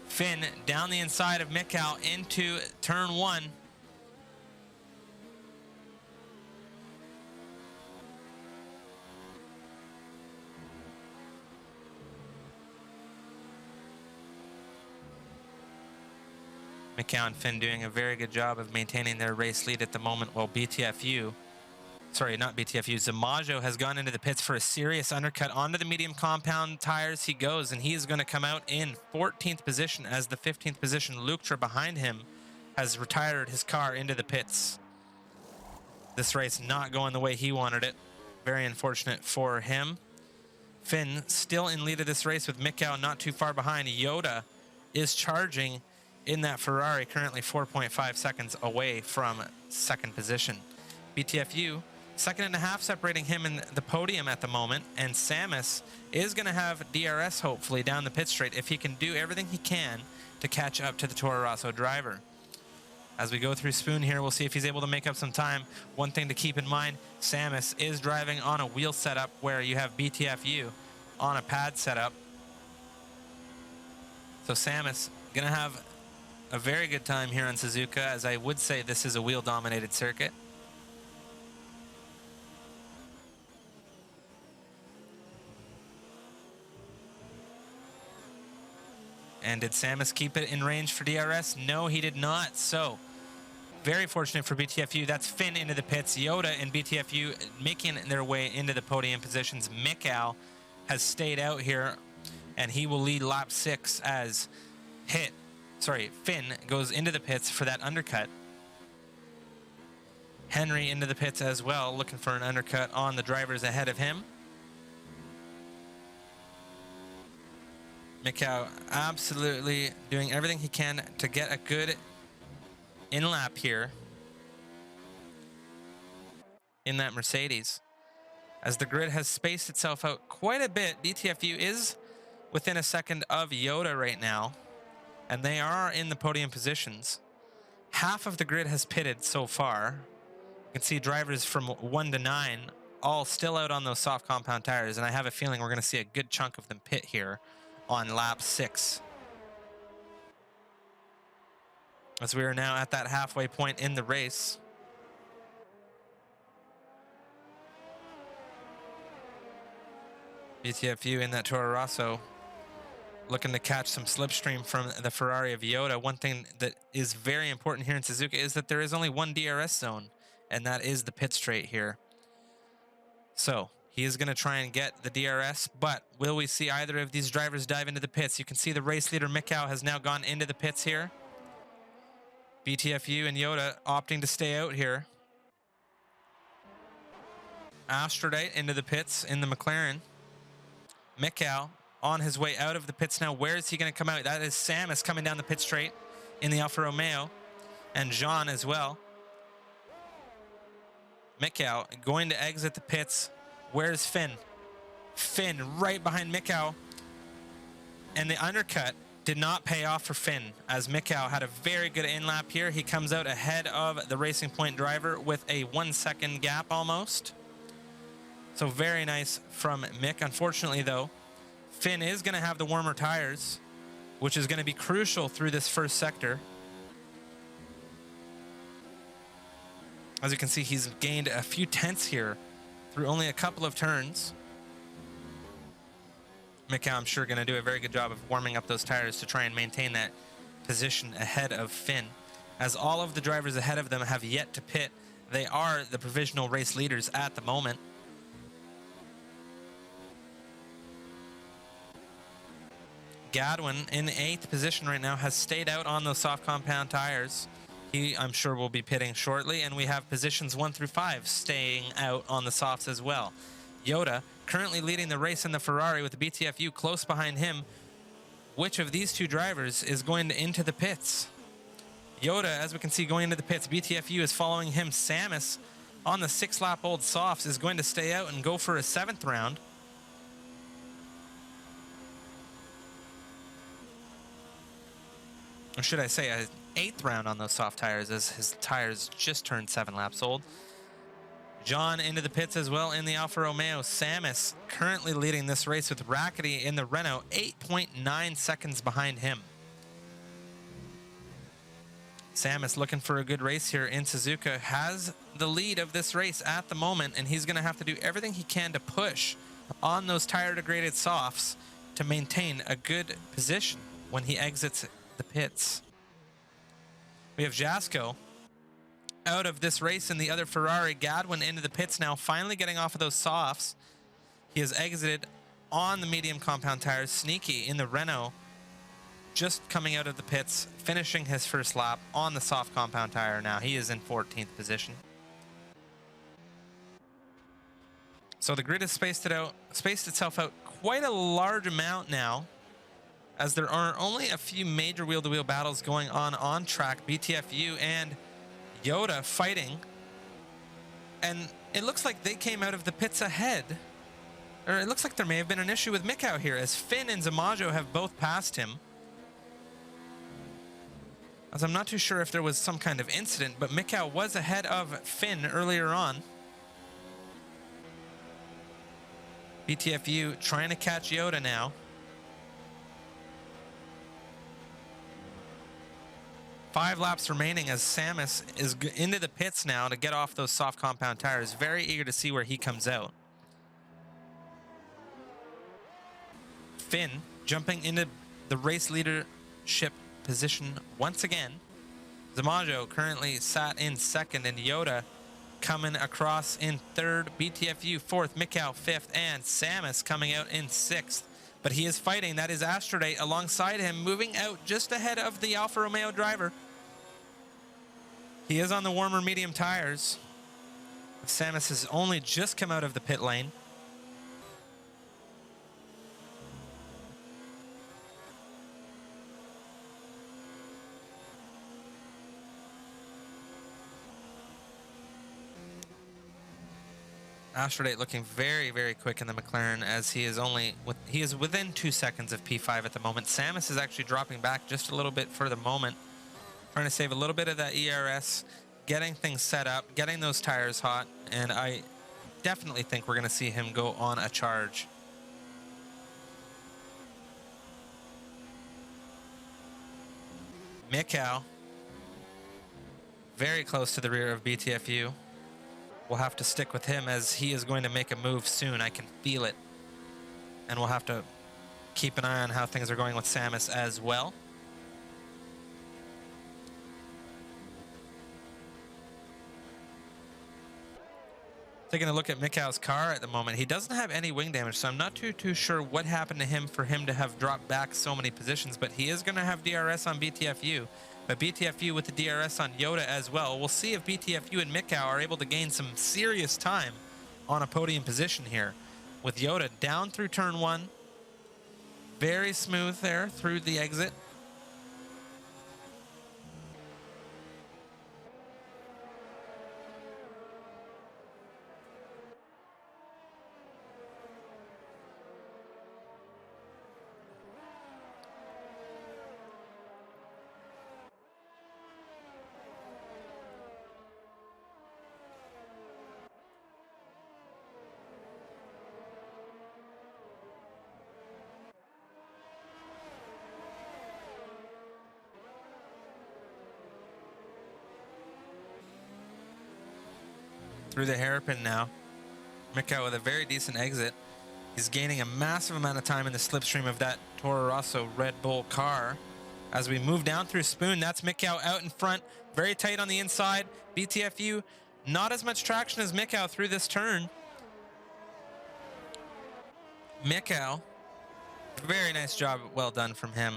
Finn down the inside of Mikau into Turn 1. Mikau and Finn doing a very good job of maintaining their race lead at the moment, while Zamajo has gone into the pits for a serious undercut. Onto the medium compound tires he goes, and he is going to come out in 14th position as the 15th position Luktra behind him has retired his car into the pits. This race not going the way he wanted it. Very unfortunate for him. Finn still in lead of this race with Mikau not too far behind. Yoda is charging in that Ferrari, currently 4.5 seconds away from second position. BTFU, 2.5 separating him in the podium at the moment, and Samus is going to have DRS hopefully down the pit straight if he can do everything he can to catch up to the Toro Rosso driver. As we go through Spoon here, we'll see if he's able to make up some time. One thing to keep in mind, Samus is driving on a wheel setup where you have BTFU on a pad setup. So Samus going to have a very good time here on Suzuka, as I would say this is a wheel-dominated circuit. And did Samus keep it in range for DRS? No, he did not. So, very fortunate for BTFU. That's Finn into the pits. Yoda and BTFU making their way into the podium positions. Mikau has stayed out here, and he will lead lap 6 as Finn goes into the pits for that undercut. Henry into the pits as well, looking for an undercut on the drivers ahead of him. Mikau absolutely doing everything he can to get a good in-lap here in that Mercedes. As the grid has spaced itself out quite a bit, BTFU is within a second of Yoda right now, and they are in the podium positions. Half of the grid has pitted so far. You can see drivers from 1 to 9 all still out on those soft compound tires, and I have a feeling we're going to see a good chunk of them pit here on lap 6. As we are now at that halfway point in the race. BTFU in that Toro Rosso looking to catch some slipstream from the Ferrari of Yoda. One thing that is very important here in Suzuka is that there is only one DRS zone, and that is the pit straight here. So he is going to try and get the DRS, but will we see either of these drivers dive into the pits? You can see the race leader Mikau has now gone into the pits here. BTFU and Yoda opting to stay out here. Astrodite into the pits in the McLaren. Mikau on his way out of the pits now. Where is he going to come out? That is Samus coming down the pit straight in the Alfa Romeo, and Jean as well. Mikau going to exit the pits. Where's Finn? Finn right behind Mikau. And the undercut did not pay off for Finn, as Mikau had a very good in-lap here. He comes out ahead of the Racing Point driver with a 1 second gap almost. So very nice from Mick. Unfortunately, though, Finn is going to have the warmer tires, which is going to be crucial through this first sector. As you can see, he's gained a few tenths here through only a couple of turns. Mikau, I'm sure, going to do a very good job of warming up those tires to try and maintain that position ahead of Finn. As all of the drivers ahead of them have yet to pit, they are the provisional race leaders at the moment. Gadwin in 8th position right now has stayed out on those soft compound tires. He, I'm sure, will be pitting shortly, and we have positions 1 through 5 staying out on the softs as well. Yoda currently leading the race in the Ferrari with the BTFU close behind him. Which of these two drivers is going into the pits? Yoda, as we can see, going into the pits. BTFU is following him. Samus on the 6-lap-old softs is going to stay out and go for a 7th round. Or should I say an 8th round on those soft tires, as his tires just turned 7 laps old. John into the pits as well in the Alfa Romeo. Samus currently leading this race with Rackety in the Renault, 8.9 seconds behind him. Samus looking for a good race here in Suzuka, has the lead of this race at the moment, and he's going to have to do everything he can to push on those tire degraded softs to maintain a good position when he exits the pits. We have Jasko out of this race in the other Ferrari. Gadwin into the pits now, finally getting off of those softs. He has exited on the medium compound tires. Sneaky in the Renault, just coming out of the pits, finishing his first lap on the soft compound tire now. He is in 14th position. So the grid has spaced itself out quite a large amount now, as there are only a few major wheel-to-wheel battles going on track. BTFU and Yoda fighting, and it looks like they came out of the pits ahead, or it looks like there may have been an issue with Mikau here, as Finn and Zamajo have both passed him. As I'm not too sure if there was some kind of incident, but Mikau was ahead of Finn earlier on. BTFU trying to catch Yoda now. 5 laps remaining as Samus is into the pits now to get off those soft compound tires. Very eager to see where he comes out. Finn jumping into the race leadership position once again. Zamajo currently sat in 2nd, and Yoda coming across in 3rd. BTFU 4th, Mikau 5th, and Samus coming out in 6th. But he is fighting. That is Astrode alongside him, moving out just ahead of the Alfa Romeo driver. He is on the warmer medium tires. Samus has only just come out of the pit lane. Astrode looking very, very quick in the McLaren, as he is within 2 seconds of P5 at the moment. Samus is actually dropping back just a little bit for the moment, trying to save a little bit of that ERS, getting things set up, getting those tires hot, and I definitely think we're going to see him go on a charge. Mikau very close to the rear of BTFU. We'll have to stick with him, as he is going to make a move soon. I can feel it. And we'll have to keep an eye on how things are going with Samus as well. Taking a look at Mikau's car at the moment, he doesn't have any wing damage, so I'm not too sure what happened to him for him to have dropped back so many positions, but he is going to have DRS on BTFU. But BTFU with the DRS on Yoda as well. We'll see if BTFU and Mikau are able to gain some serious time on a podium position here, with Yoda down through turn 1. Very smooth there through the exit. Through the hairpin now. Mikau with a very decent exit. He's gaining a massive amount of time in the slipstream of that Toro Rosso Red Bull car. As we move down through Spoon, that's Mikau out in front, very tight on the inside. BTFU, not as much traction as Mikau through this turn. Mikau, very nice job, well done from him.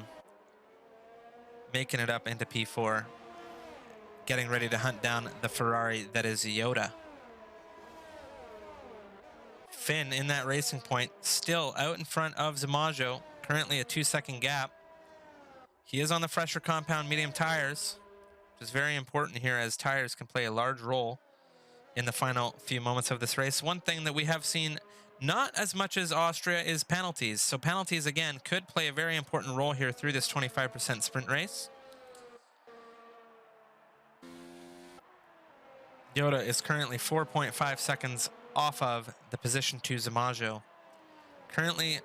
Making it up into P4. Getting ready to hunt down the Ferrari that is Yoda. Finn in that racing point, still out in front of Zamajo, currently a 2-second gap. He is on the fresher compound medium tires, which is very important here as tires can play a large role in the final few moments of this race. One thing that we have seen not as much as Austria is penalties. So penalties, again, could play a very important role here through this 25% sprint race. Yoda is currently 4.5 seconds off of the position to Zamajo. Currently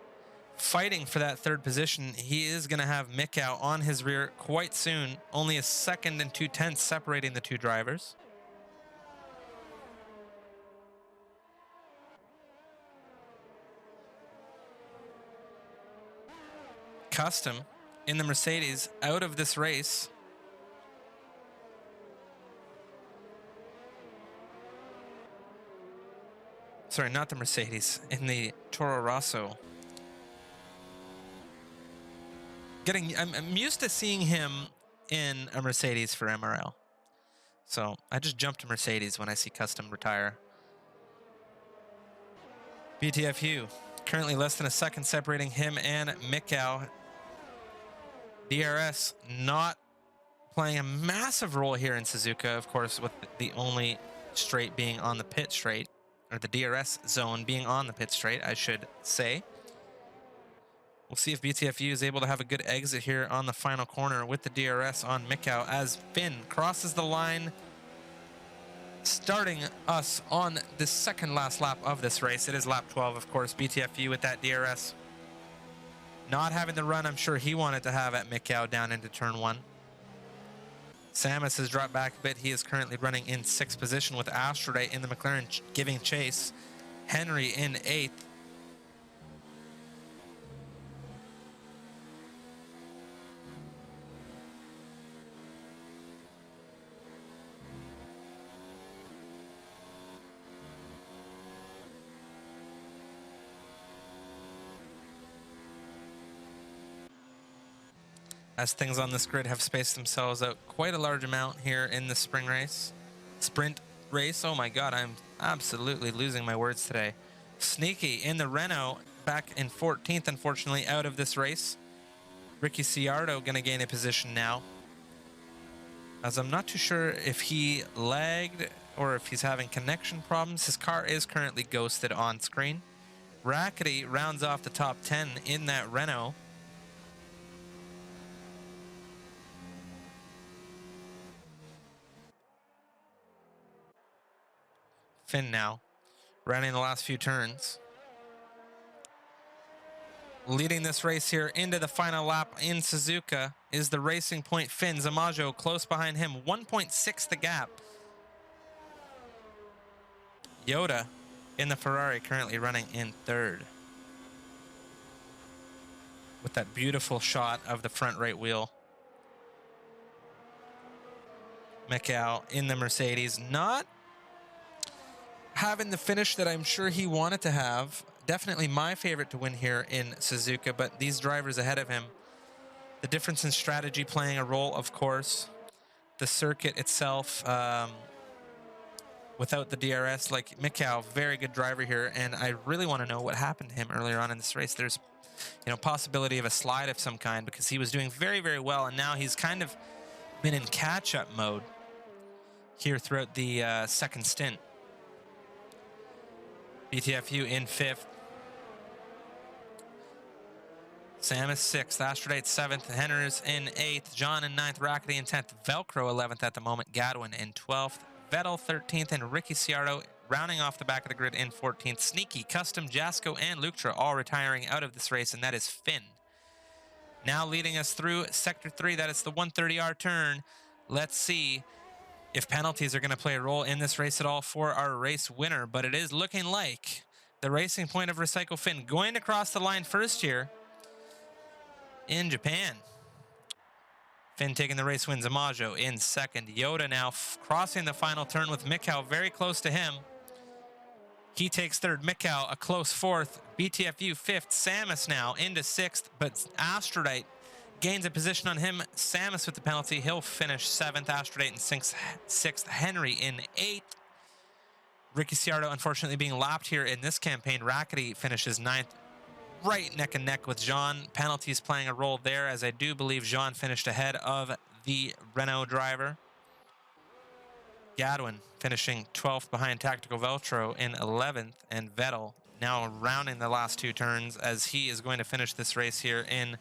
fighting for that third position. He is going to have Mikau on his rear quite soon. Only a second and 2/10 separating the two drivers. Custom in the Mercedes out of this race. Sorry, not the Mercedes, in the Toro Rosso. I'm used to seeing him in a Mercedes for MRL. So I just jumped to Mercedes when I see Custom retire. BTFU, currently less than a second separating him and Mikau. DRS not playing a massive role here in Suzuka, of course, with the only straight being on the pit straight, or the DRS zone being on the pit straight, I should say. We'll see if BTFU is able to have a good exit here on the final corner with the DRS on Mikau as Finn crosses the line, starting us on the second last lap of this race. It is lap 12, of course. BTFU with that DRS. Not having the run I'm sure he wanted to have at Mikau down into turn 1. Samus has dropped back a bit. He is currently running in 6th position with Astrode in the McLaren giving chase. Henry in 8th. As things on this grid have spaced themselves out quite a large amount here in the sprint race. Oh my God, I'm absolutely losing my words today. Sneaky in the Renault, back in 14th, unfortunately, out of this race. Ricky Ciardo gonna gain a position now, as I'm not too sure if he lagged or if he's having connection problems. His car is currently ghosted on screen. Rackety rounds off the top 10 in that Renault. Finn now, running the last few turns. Leading this race here into the final lap in Suzuka is the Racing Point Finn. Zamajo close behind him, 1.6 the gap. Yoda in the Ferrari currently running in 3rd. With that beautiful shot of the front right wheel. Mikau in the Mercedes, not having the finish that I'm sure he wanted to have. Definitely my favorite to win here in Suzuka, but these drivers ahead of him. The difference in strategy playing a role, of course. The circuit itself, without the DRS, like Mikau, very good driver here, and I really want to know what happened to him earlier on in this race. There's, possibility of a slide of some kind because he was doing very, very well, and now he's kind of been in catch-up mode here throughout the second stint. BTFU in 5th. Samus 6th, Astrode 7th, Henners in 8th, John in 9th, Rackety in 10th, Velcro 11th at the moment, Gadwin in 12th, Vettel 13th, and Ricky Ciardo rounding off the back of the grid in 14th. Sneaky, Custom, Jasko, and Luktra all retiring out of this race, and that is Finn. Now leading us through Sector 3, that is the 130R turn. Let's see if penalties are going to play a role in this race at all for our race winner, but it is looking like the Racing Point of Recycle Finn, going across the line first here in Japan. Finn taking the race wins. Amajo in second. Yoda now crossing the final turn with Mikau very close to him. He takes third. Mikau a close fourth. BTFU fifth. Samus now into sixth, but Astrodite gains a position on him. Samus with the penalty. He'll finish seventh. Astrodite in sixth. Henry in eighth. Ricky Ciardo unfortunately being lapped here in this campaign. Rackety finishes ninth, right neck and neck with Jean. Penalties playing a role there, as I do believe Jean finished ahead of the Renault driver. Gadwin finishing 12th behind Tactical Veltro in 11th, and Vettel now rounding the last two turns as he is going to finish this race here in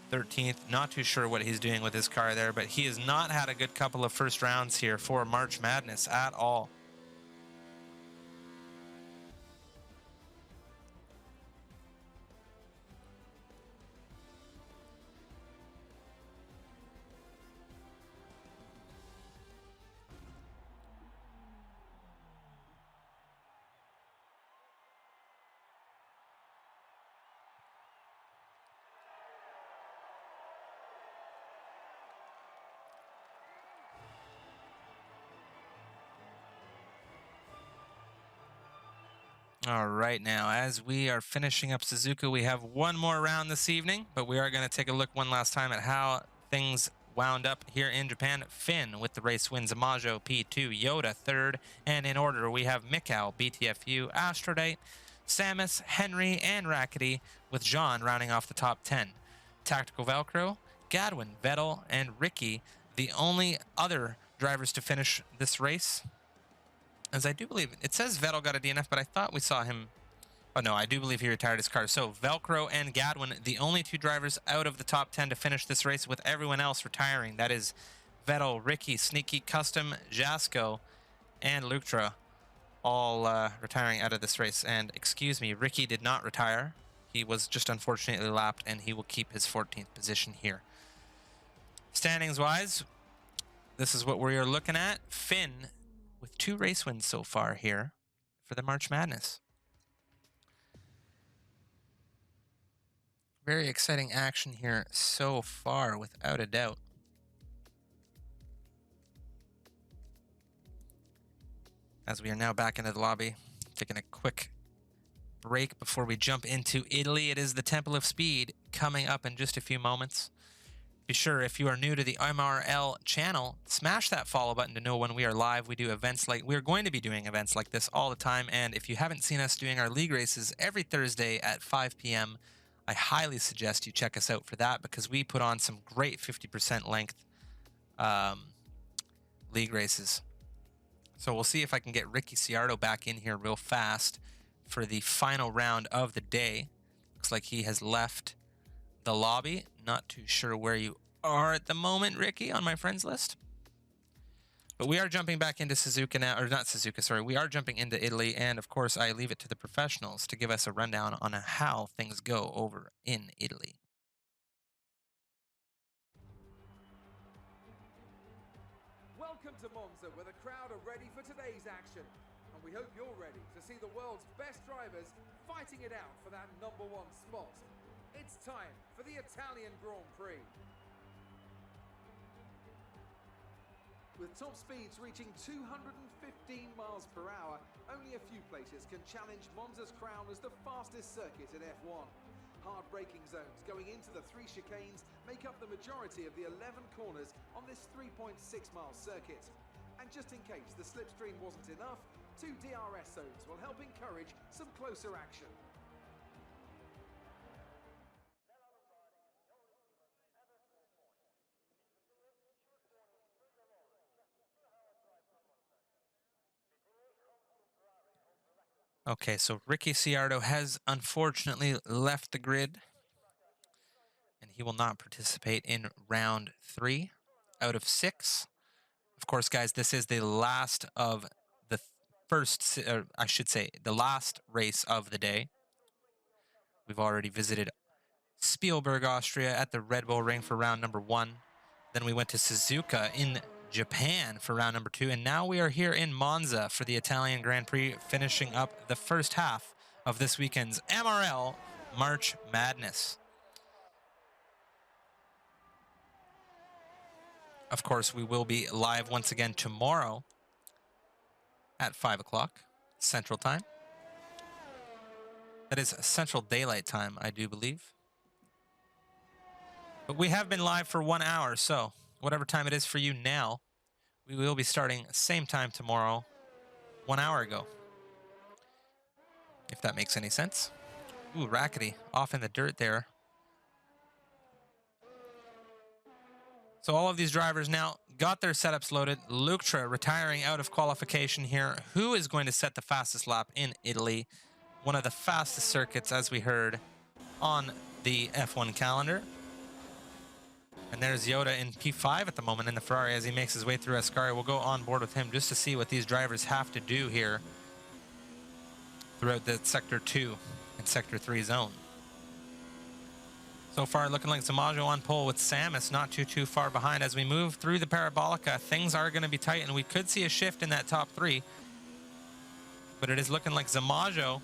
13th. Not too sure what he's doing with his car there, but he has not had a good couple of first rounds here for March Madness at all. All right, now, as we are finishing up Suzuka, we have one more round this evening, but we are going to take a look one last time at how things wound up here in Japan. Finn with the race wins. Amajo P2, Yoda third, and in order we have Mikau, BTFU, Astrodite, Samus, Henry, and Rackety, with Jean rounding off the top 10. Tactical Velcro, Gadwin, Vettel, and Ricky, the only other drivers to finish this race. As I do believe, it says Vettel got a DNF, but I thought we saw him. Oh no, I do believe he retired his car. So Velcro and Gadwin, the only two drivers out of the top 10 to finish this race, with everyone else retiring. That is Vettel, Ricky, Sneaky, Custom, Jasko, and Luktra, all retiring out of this race. And excuse me, Ricky did not retire. He was just unfortunately lapped, and he will keep his 14th position here. Standings-wise, this is what we are looking at. Finn with 2 race wins so far here for the March Madness. Very exciting action here so far, without a doubt. As we are now back into the lobby, taking a quick break before we jump into Italy. It is the Temple of Speed coming up in just a few moments. Be sure, if you are new to the MRL channel, smash that follow button to know when we are live. We do events like, we're going to be doing events like this all the time. And if you haven't seen us doing our league races every Thursday at 5 p.m., I highly suggest you check us out for that, because we put on some great 50% length league races. So we'll see if I can get Ricky Ciardo back in here real fast for the final round of the day. Looks like he has left the lobby. Not too sure where you are at the moment, Ricky, on my friends list. But we are jumping back into Suzuka now, or not Suzuka, sorry. We are jumping into Italy, and of course I leave it to the professionals to give us a rundown on how things go over in Italy. Welcome to Monza, where the crowd are ready for today's action. And we hope you're ready to see the world's best drivers fighting it out for that #1 spot. It's time for the Italian Grand Prix. With top speeds reaching 215 miles per hour, only a few places can challenge Monza's crown as the fastest circuit in F1. Hard braking zones going into the 3 chicanes make up the majority of the 11 corners on this 3.6-mile circuit. And just in case the slipstream wasn't enough, 2 DRS zones will help encourage some closer action. Okay, so Ricky Ciardo has unfortunately left the grid, and he will not participate in round 3 out of 6. Of course, guys, this is the last of the first, or I should say, the last race of the day. We've already visited Spielberg, Austria at the Red Bull Ring for round number 1. Then we went to Suzuka in Japan for round number 2, and now we are here in Monza for the Italian Grand Prix, finishing up the first half of this weekend's MRL March Madness. Of course, we will be live once again tomorrow at 5 o'clock Central Time. That is Central Daylight Time, I do believe. But we have been live for 1 hour, so whatever time it is for you now, we will be starting same time tomorrow, 1 hour ago. If that makes any sense. Ooh, Rackety off in the dirt there. So all of these drivers now got their setups loaded. Luktra retiring out of qualification here. Who is going to set the fastest lap in Italy? One of the fastest circuits, as we heard, on the F1 calendar. And there's Yoda in P5 at the moment in the Ferrari as he makes his way through Ascari. We'll go on board with him just to see what these drivers have to do here throughout the Sector 2 and Sector 3 zone. So far, looking like Zamajo on pole with Samus not too far behind. As we move through the Parabolica, things are going to be tight, and we could see a shift in that top 3. But it is looking like Zamajo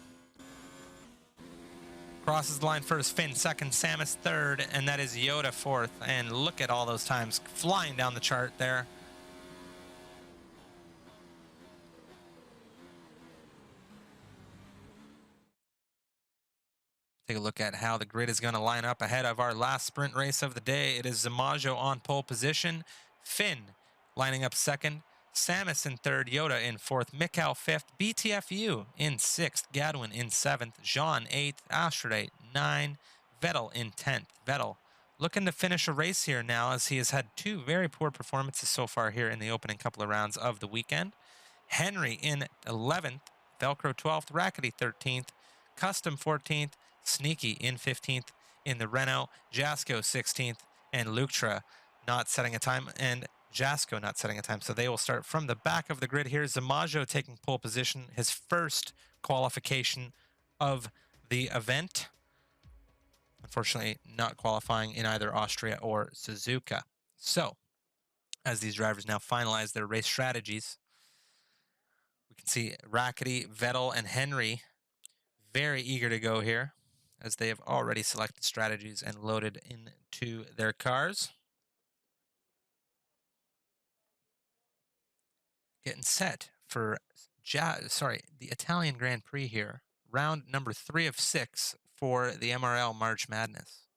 crosses the line first, Finn second, Samus third, and that is Yoda fourth. And look at all those times flying down the chart there. Take a look at how the grid is going to line up ahead of our last sprint race of the day. It is Zamajo on pole position, Finn lining up second, Samus in third, Yoda in fourth, Mikhail fifth, BTFU in sixth, Gadwin in seventh, Jean eighth, Astrade 9, Vettel in 10th. Vettel looking to finish a race here now as he has had 2 very poor performances so far here in the opening couple of rounds of the weekend. Henry in 11th, Velcro 12th, Rackety 13th, Custom 14th, Sneaky in 15th in the Renault, Jasko 16th, and Luktra not setting a time, and Jasko not setting a time. So they will start from the back of the grid here. Zamajo taking pole position, his first qualification of the event. Unfortunately, not qualifying in either Austria or Suzuka. So, as these drivers now finalize their race strategies, we can see Rackety, Vettel, and Henry very eager to go here, as they have already selected strategies and loaded into their cars. Getting set for the Italian Grand Prix here. Round number 3 of 6 for the MRL March Madness.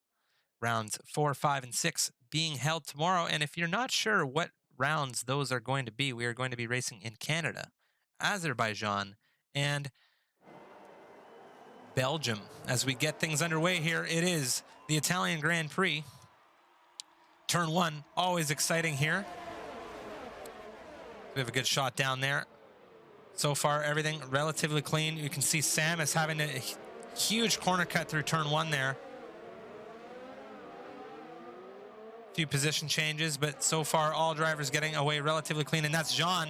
Rounds 4, 5, and 6 being held tomorrow. And if you're not sure what rounds those are going to be, we are going to be racing in Canada, Azerbaijan, and Belgium. As we get things underway here, it is the Italian Grand Prix. Turn 1, always exciting here. We have a good shot down there. So far, everything relatively clean. You can see Samus having a huge corner cut through turn 1 there. Few position changes, but so far all drivers getting away relatively clean, and that's Jean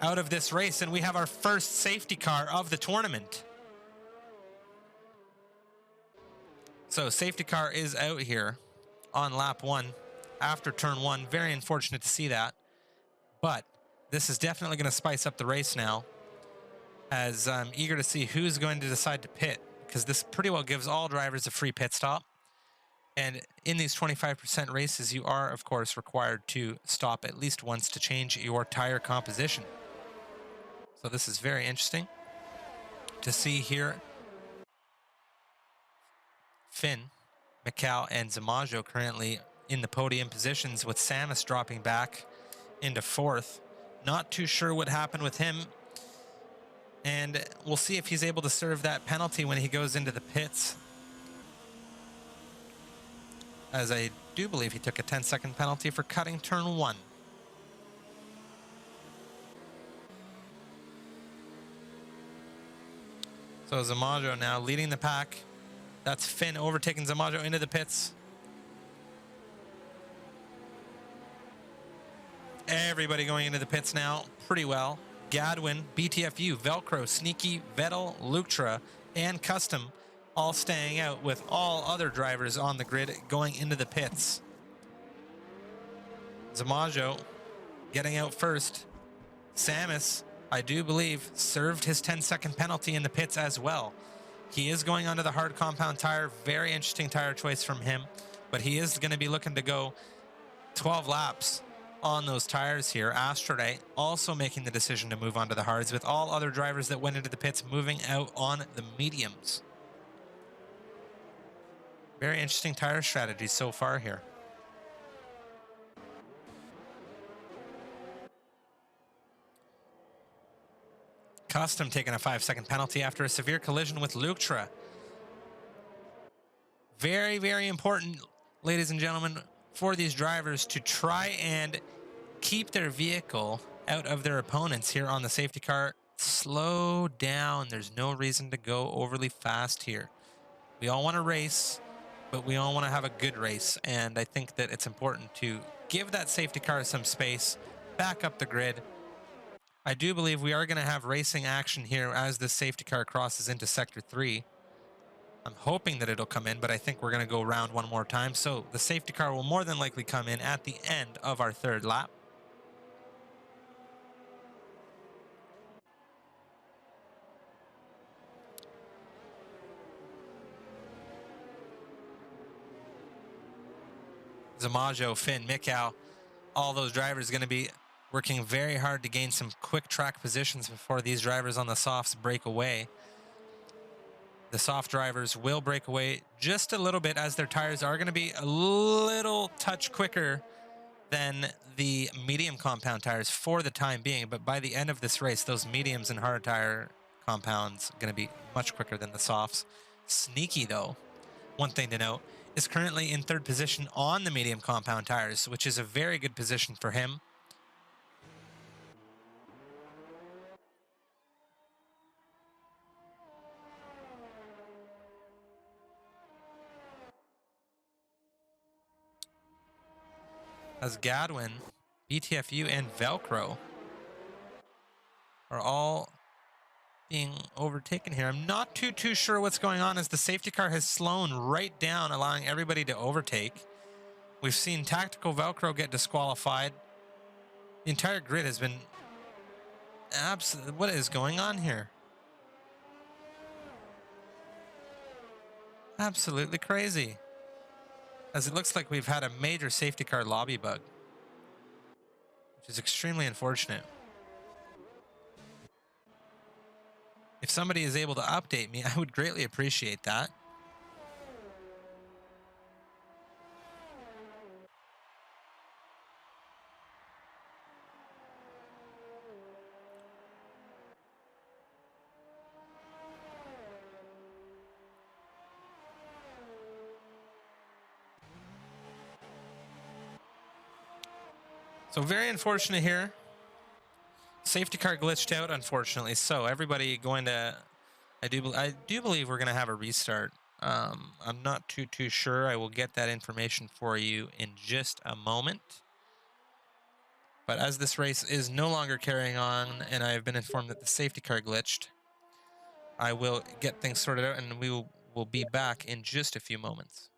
out of this race, and we have our first safety car of the tournament. So safety car is out here on lap 1 after turn 1. Very unfortunate to see that, but this is definitely going to spice up the race now, as I'm eager to see who's going to decide to pit, because this pretty well gives all drivers a free pit stop. And in these 25% races, you are, of course, required to stop at least once to change your tire composition. So this is very interesting to see here. Finn, Mikhail, and Zamajo currently in the podium positions, with Samus dropping back into 4th. Not too sure what happened with him, and we'll see if he's able to serve that penalty when he goes into the pits, as I do believe he took a 10-second penalty for cutting turn 1. So Zamajo now leading the pack. That's Finn overtaking Zamajo into the pits. Everybody going into the pits now pretty well. Gadwin, BTFU, Velcro, Sneaky, Vettel, Luktra, and Custom all staying out, with all other drivers on the grid going into the pits. Zamajo getting out first. Samus, I do believe, served his 10-second penalty in the pits as well. He is going onto the hard compound tire. Very interesting tire choice from him, but he is going to be looking to go 12 laps on those tires here. Astrolite also making the decision to move on to the hards, with all other drivers that went into the pits moving out on the mediums. Very interesting tire strategy so far here. Custom taking a 5-second penalty after a severe collision with Lutra. Very, very important, ladies and gentlemen, for these drivers to try and keep their vehicle out of their opponents here on the safety car. Slow down. There's no reason to go overly fast here. We all want to race, but we all want to have a good race. And I think that it's important to give that safety car some space, back up the grid. I do believe we are going to have racing action here as the safety car crosses into Sector 3. I'm hoping that it'll come in, but I think we're going to go around one more time. So the safety car will more than likely come in at the end of our third lap. Zamajo, Finn, Mikau, all those drivers are going to be working very hard to gain some quick track positions before these drivers on the softs break away. The soft drivers will break away just a little bit, as their tires are going to be a little touch quicker than the medium compound tires for the time being. But by the end of this race, those mediums and hard tire compounds are going to be much quicker than the softs. Sneaky, though, one thing to note, is currently in third position on the medium compound tires, which is a very good position for him. As Gadwin, BTFU, and Velcro are all being overtaken here. I'm not too sure what's going on, as the safety car has slowed right down, allowing everybody to overtake. We've seen Tactical Velcro get disqualified. The entire grid has been absolutely... What is going on here? Absolutely crazy. As it looks like we've had a major safety car lobby bug, which is extremely unfortunate. If somebody is able to update me, I would greatly appreciate that. So very unfortunate here. Safety car glitched out, unfortunately. So everybody going to... I do believe we're going to have a restart. I'm not too sure. I will get that information for you in just a moment. But as this race is no longer carrying on, and I have been informed that the safety car glitched, I will get things sorted out, and we will be back in just a few moments.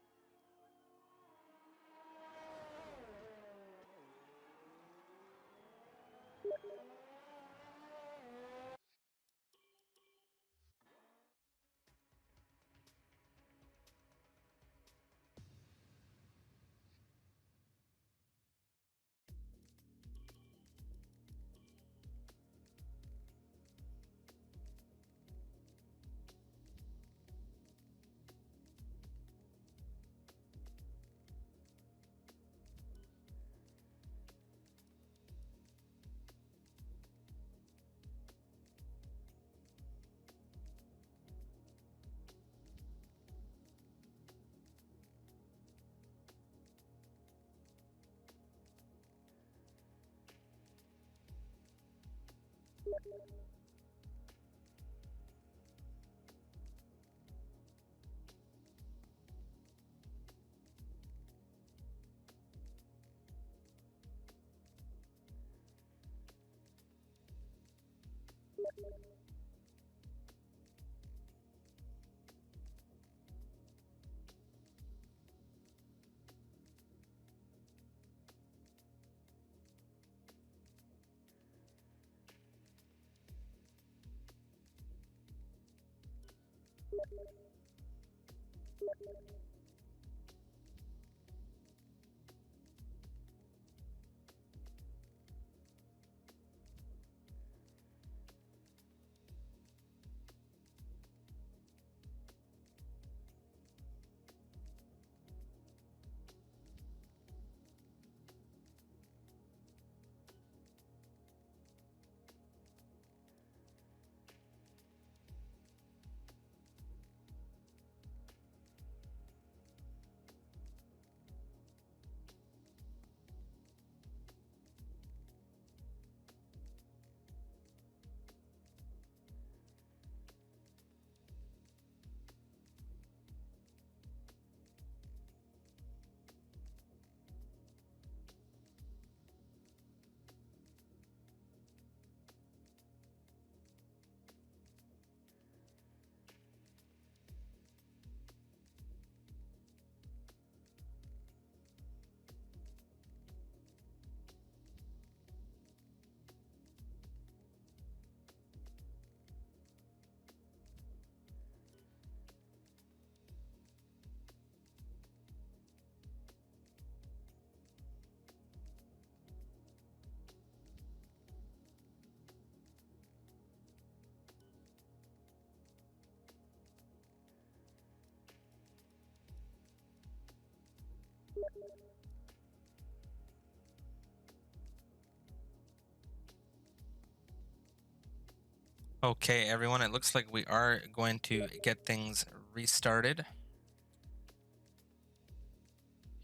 Okay, everyone, it looks like we are going to get things restarted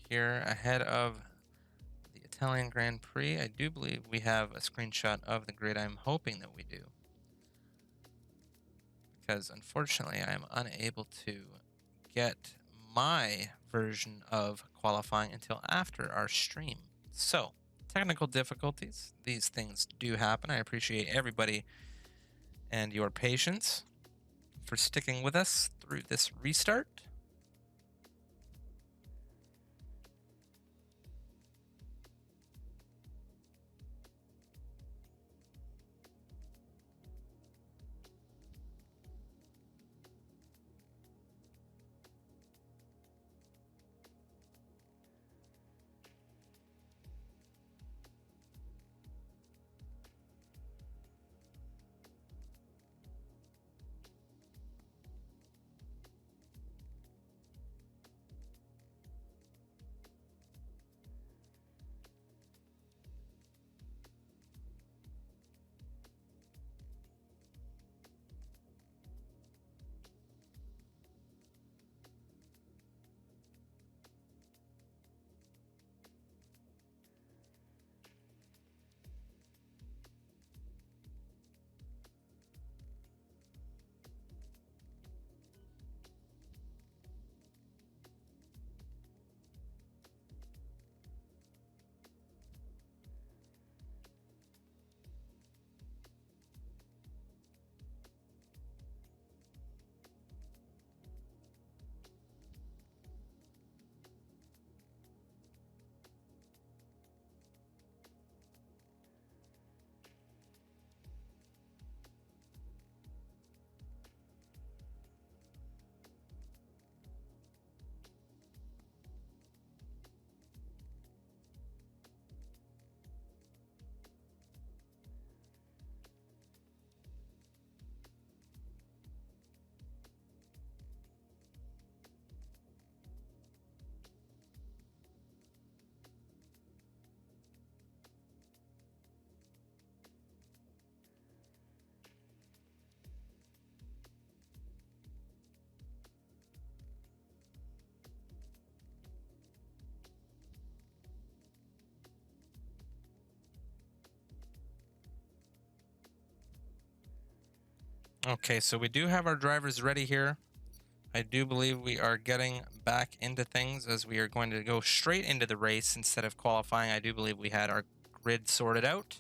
here ahead of the Italian Grand Prix. I do believe we have a screenshot of the grid. I'm hoping that we do, because unfortunately I am unable to get my version of qualifying until after our stream. So, technical difficulties, these things do happen. I appreciate everybody and your patience for sticking with us through this restart. Okay, so we do have our drivers ready here. I do believe we are getting back into things as we are going to go straight into the race instead of qualifying. I do believe we had our grid sorted out.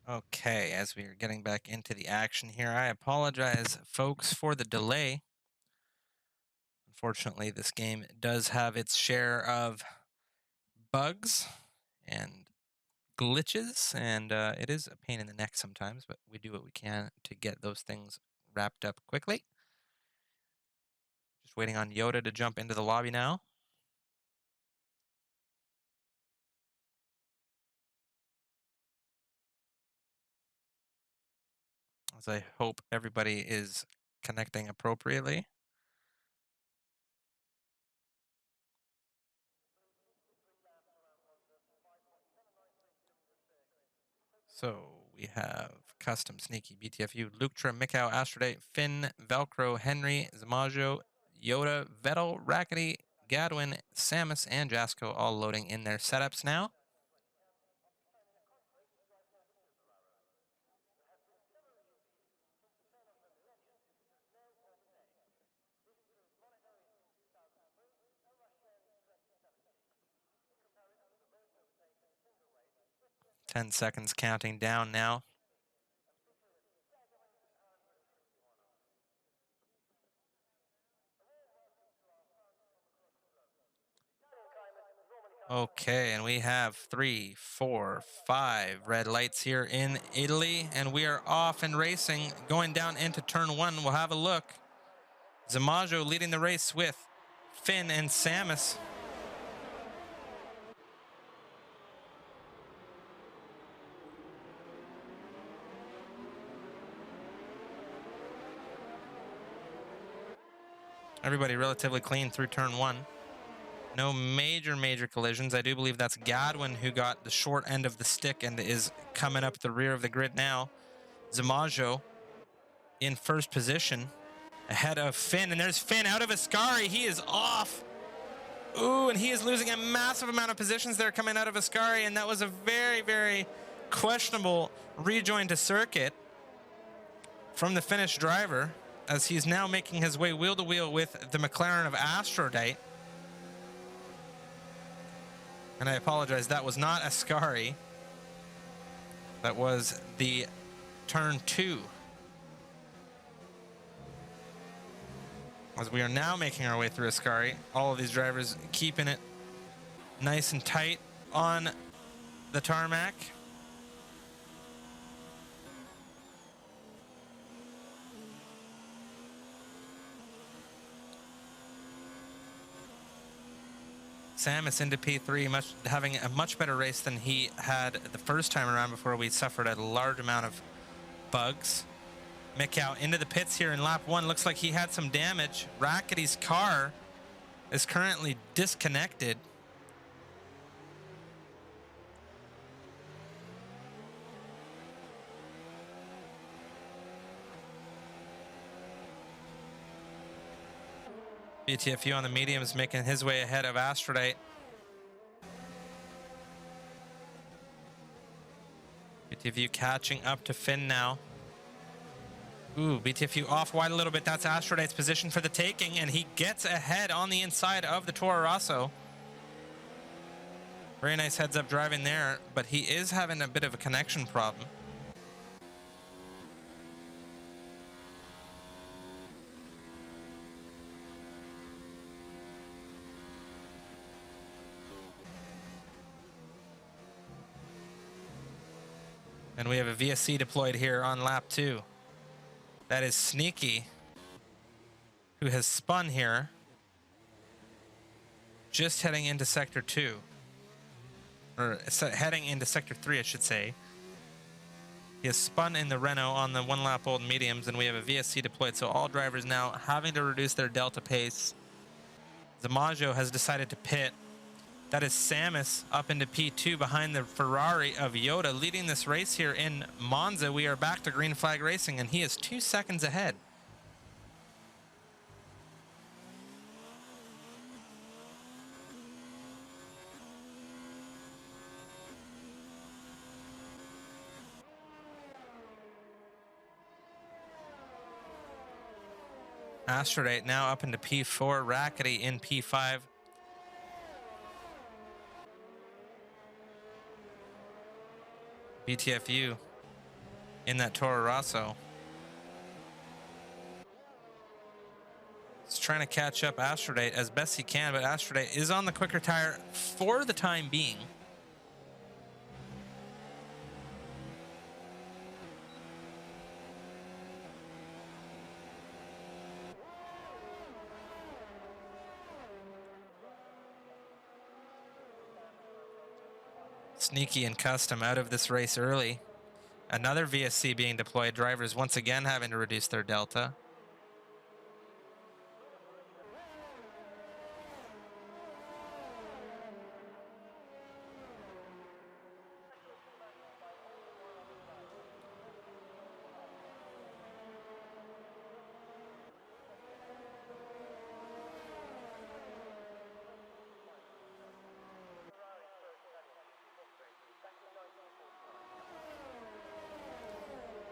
Okay, as we are getting back into the action here, I apologize, folks, for the delay. Unfortunately, this game does have its share of bugs and glitches, and it is a pain in the neck sometimes, but we do what we can to get those things wrapped up quickly. Just waiting on Yoda to jump into the lobby now. As I hope everybody is connecting appropriately. So we have Custom, Sneaky, BTFU, Luketra, Mikau, Astrodate, Finn, Velcro, Henry, Zamajo, Yoda, Vettel, Rackety, Gadwin, Samus, and Jasco all loading in their setups now. Ten seconds counting down now. Okay, and we have 3, 4, 5 red lights here in Italy, and we are off and racing, going down into turn 1. We'll have a look. Zamajo leading the race with Finn and Samus. Everybody relatively clean through turn 1. No major collisions. I do believe that's Gadwin who got the short end of the stick and is coming up the rear of the grid now. Zamajo in first position ahead of Finn, and there's Finn out of Ascari. He is off. Ooh, and he is losing a massive amount of positions there coming out of Ascari, and that was a very questionable rejoin to circuit from the Finnish driver, as he's now making his way wheel to wheel with the McLaren of Astrodate. And I apologize, that was not Ascari. That was the turn 2. As we are now making our way through Ascari, all of these drivers keeping it nice and tight on the tarmac. Samus into P3, having a much better race than he had the first time around before we suffered a large amount of bugs. Mikau into the pits here in lap 1. Looks like he had some damage. Rackety's car is currently disconnected. BTFU on the mediums making his way ahead of Astrodate. BTFU catching up to Finn now. Ooh, BTFU off wide a little bit. That's Astrodate's position for the taking, and he gets ahead on the inside of the Toro Rosso. Very nice heads-up driving there, but he is having a bit of a connection problem. And we have a VSC deployed here on lap 2. That is Sneaky, who has spun here, just heading into sector 2. Or heading into sector 3, I should say. He has spun in the Renault on the 1 lap old mediums, and we have a VSC deployed, so all drivers now having to reduce their delta pace. Zamajo has decided to pit. That is Samus up into P2 behind the Ferrari of Yoda, leading this race here in Monza. We are back to green flag racing, and he is 2 seconds ahead. Astrodate now up into P4, Rackety in P5. BTFU in that Toro Rosso. Let's trying to catch up Astrodate as best he can, but Astrodate is on the quicker tire for the time being. Sneaky and Custom out of this race early. Another VSC being deployed. Drivers once again having to reduce their delta.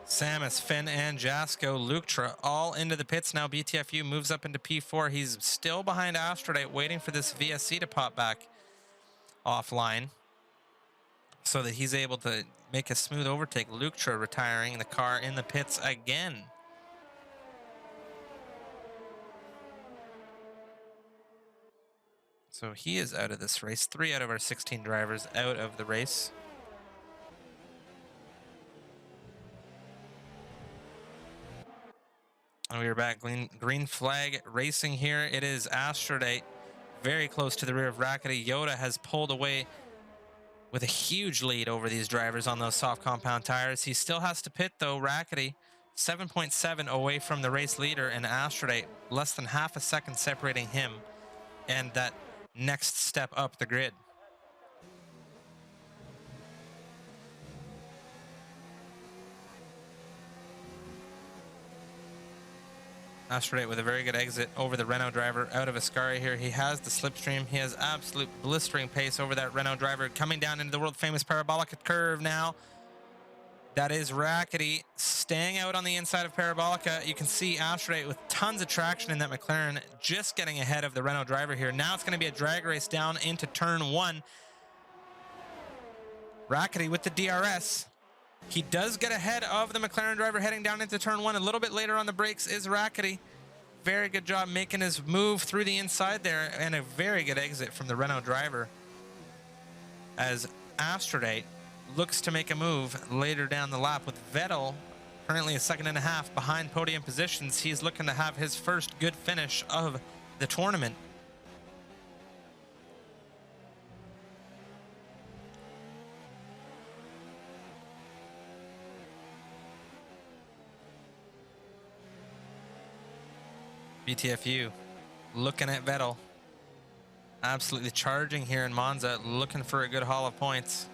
Samus, Finn, and Jasko, Luktra all into the pits now. BTFU moves up into P4. He's still behind Astrodate, waiting for this VSC to pop back offline so that he's able to make a smooth overtake. Luktra retiring the car in the pits again. So he is out of this race. 3 out of our 16 drivers out of the race. And we are back. Green flag racing here. It is Astrodate very close to the rear of Rackety. Yoda has pulled away with a huge lead over these drivers on those soft compound tires. He still has to pit though. Rackety 7.7 away from the race leader, and Astrodate less than half a second separating him and that next step up the grid. Astrodate with a very good exit over the Renault driver out of Ascari here. He has the slipstream. He has absolute blistering pace over that Renault driver, coming down into the world famous Parabolica curve now. That is Rackety staying out on the inside of Parabolica. You can see Astrodate with tons of traction in that McLaren, just getting ahead of the Renault driver here. Now it's going to be a drag race down into turn 1. Rackety with the DRS. He does get ahead of the McLaren driver heading down into turn 1. A little bit later on the brakes is Rackety. Very good job making his move through the inside there, and a very good exit from the Renault driver as Astrodate looks to make a move later down the lap with Vettel currently a second and a half behind podium positions. He's looking to have his first good finish of the tournament. BTFU looking at Vettel, absolutely charging here in Monza, looking for a good haul of points.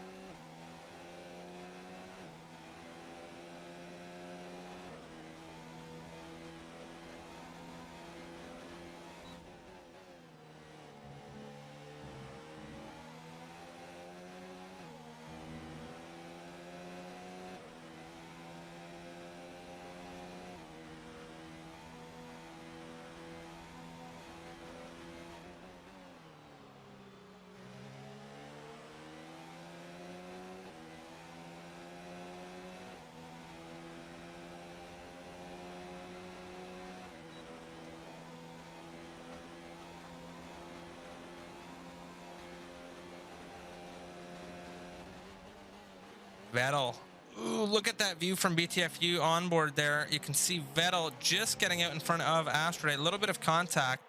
Vettel. Ooh, look at that view from BTFU onboard there. You can see Vettel just getting out in front of Astrodate. A little bit of contact.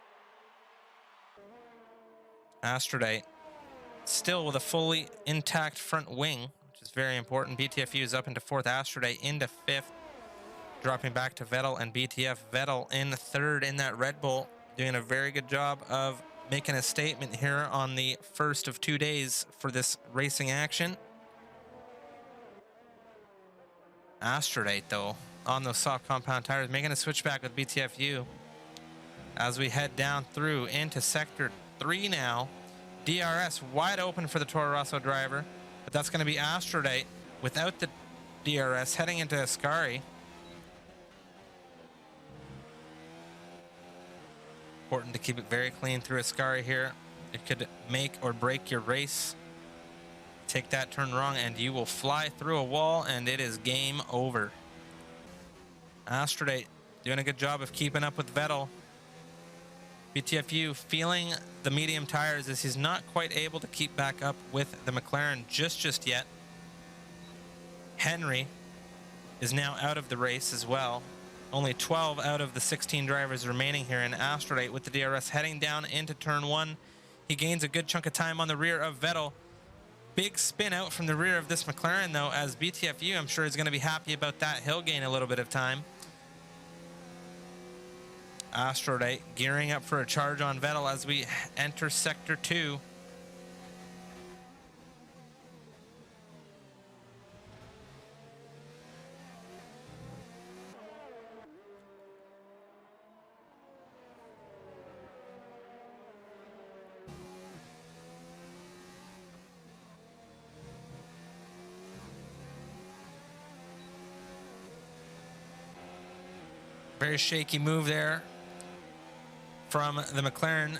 Astrodate still with a fully intact front wing, which is very important. BTFU is up into 4th, Astrodate into 5th, dropping back to Vettel and BTF. Vettel in 3rd in that Red Bull, doing a very good job of making a statement here on the first of 2 days for this racing action. Astrodate, though, on those soft compound tires, making a switchback with BTFU as we head down through into Sector 3 now. DRS wide open for the Toro Rosso driver, but that's going to be Astrodate without the DRS heading into Ascari. Important to keep it very clean through Ascari here. It could make or break your race. Take that turn wrong and you will fly through a wall and it is game over. Astrodate doing a good job of keeping up with Vettel. BTFU feeling the medium tires as he's not quite able to keep back up with the McLaren just yet. Henry is now out of the race as well. Only 12 out of the 16 drivers remaining here in Astrolite with the DRS heading down into turn 1. He gains a good chunk of time on the rear of Vettel. Big spin out from the rear of this McLaren though, as BTFU I'm sure is going to be happy about that. He'll gain a little bit of time. Astrolite gearing up for a charge on Vettel as we enter sector 2. Very shaky move there from the McLaren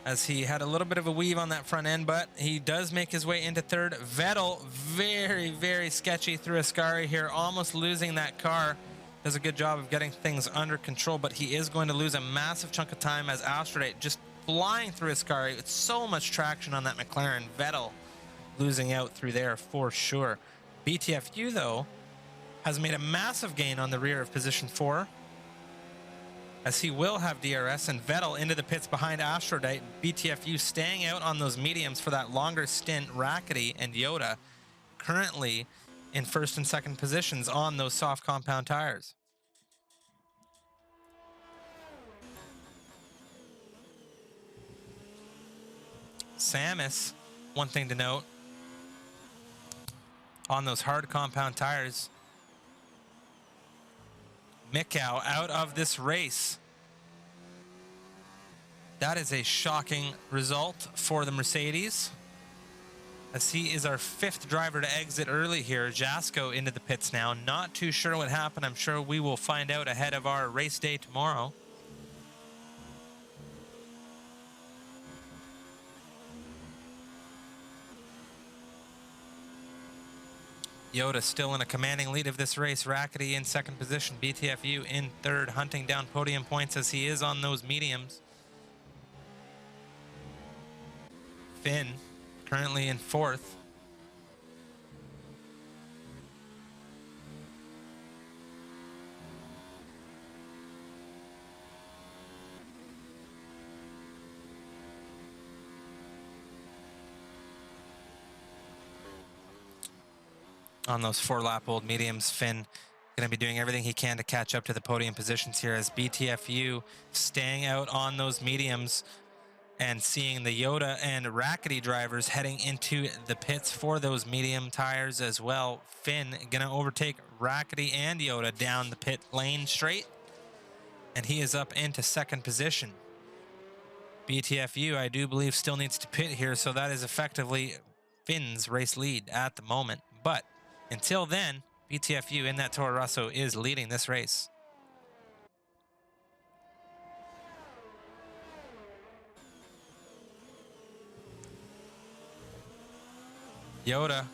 as he had a little bit of a weave on that front end, but he does make his way into third. Vettel, very sketchy through Ascari here, almost losing that car. Does a good job of getting things under control, but he is going to lose a massive chunk of time as Astrolite just flying through Ascari with so much traction on that McLaren. Vettel losing out through there for sure. BTFU, though, has made a massive gain on the rear of position 4. As he will have DRS, and Vettel into the pits behind Astrolite. BTFU staying out on those mediums for that longer stint. Rackety and Yoda currently in first and second positions on those soft compound tires. Samus, one thing to note, on those hard compound tires, Mikau out of this race. That is a shocking result for the Mercedes, as he is our 5th driver to exit early here. Jasko into the pits now. Not too sure what happened. I'm sure we will find out ahead of our race day tomorrow. Yoda still in a commanding lead of this race. Rackety in second position. BTFU in third, hunting down podium points as he is on those mediums. Finn currently in 4th. On those 4-lap-old mediums, Finn going to be doing everything he can to catch up to the podium positions here, as BTFU staying out on those mediums and seeing the Yoda and Rackety drivers heading into the pits for those medium tires as well. Finn going to overtake Rackety and Yoda down the pit lane straight, and he is up into second position. BTFU, I do believe, still needs to pit here, so that is effectively Finn's race lead at the moment. But until then, BTFU in that Toro Rosso is leading this race. Yoda,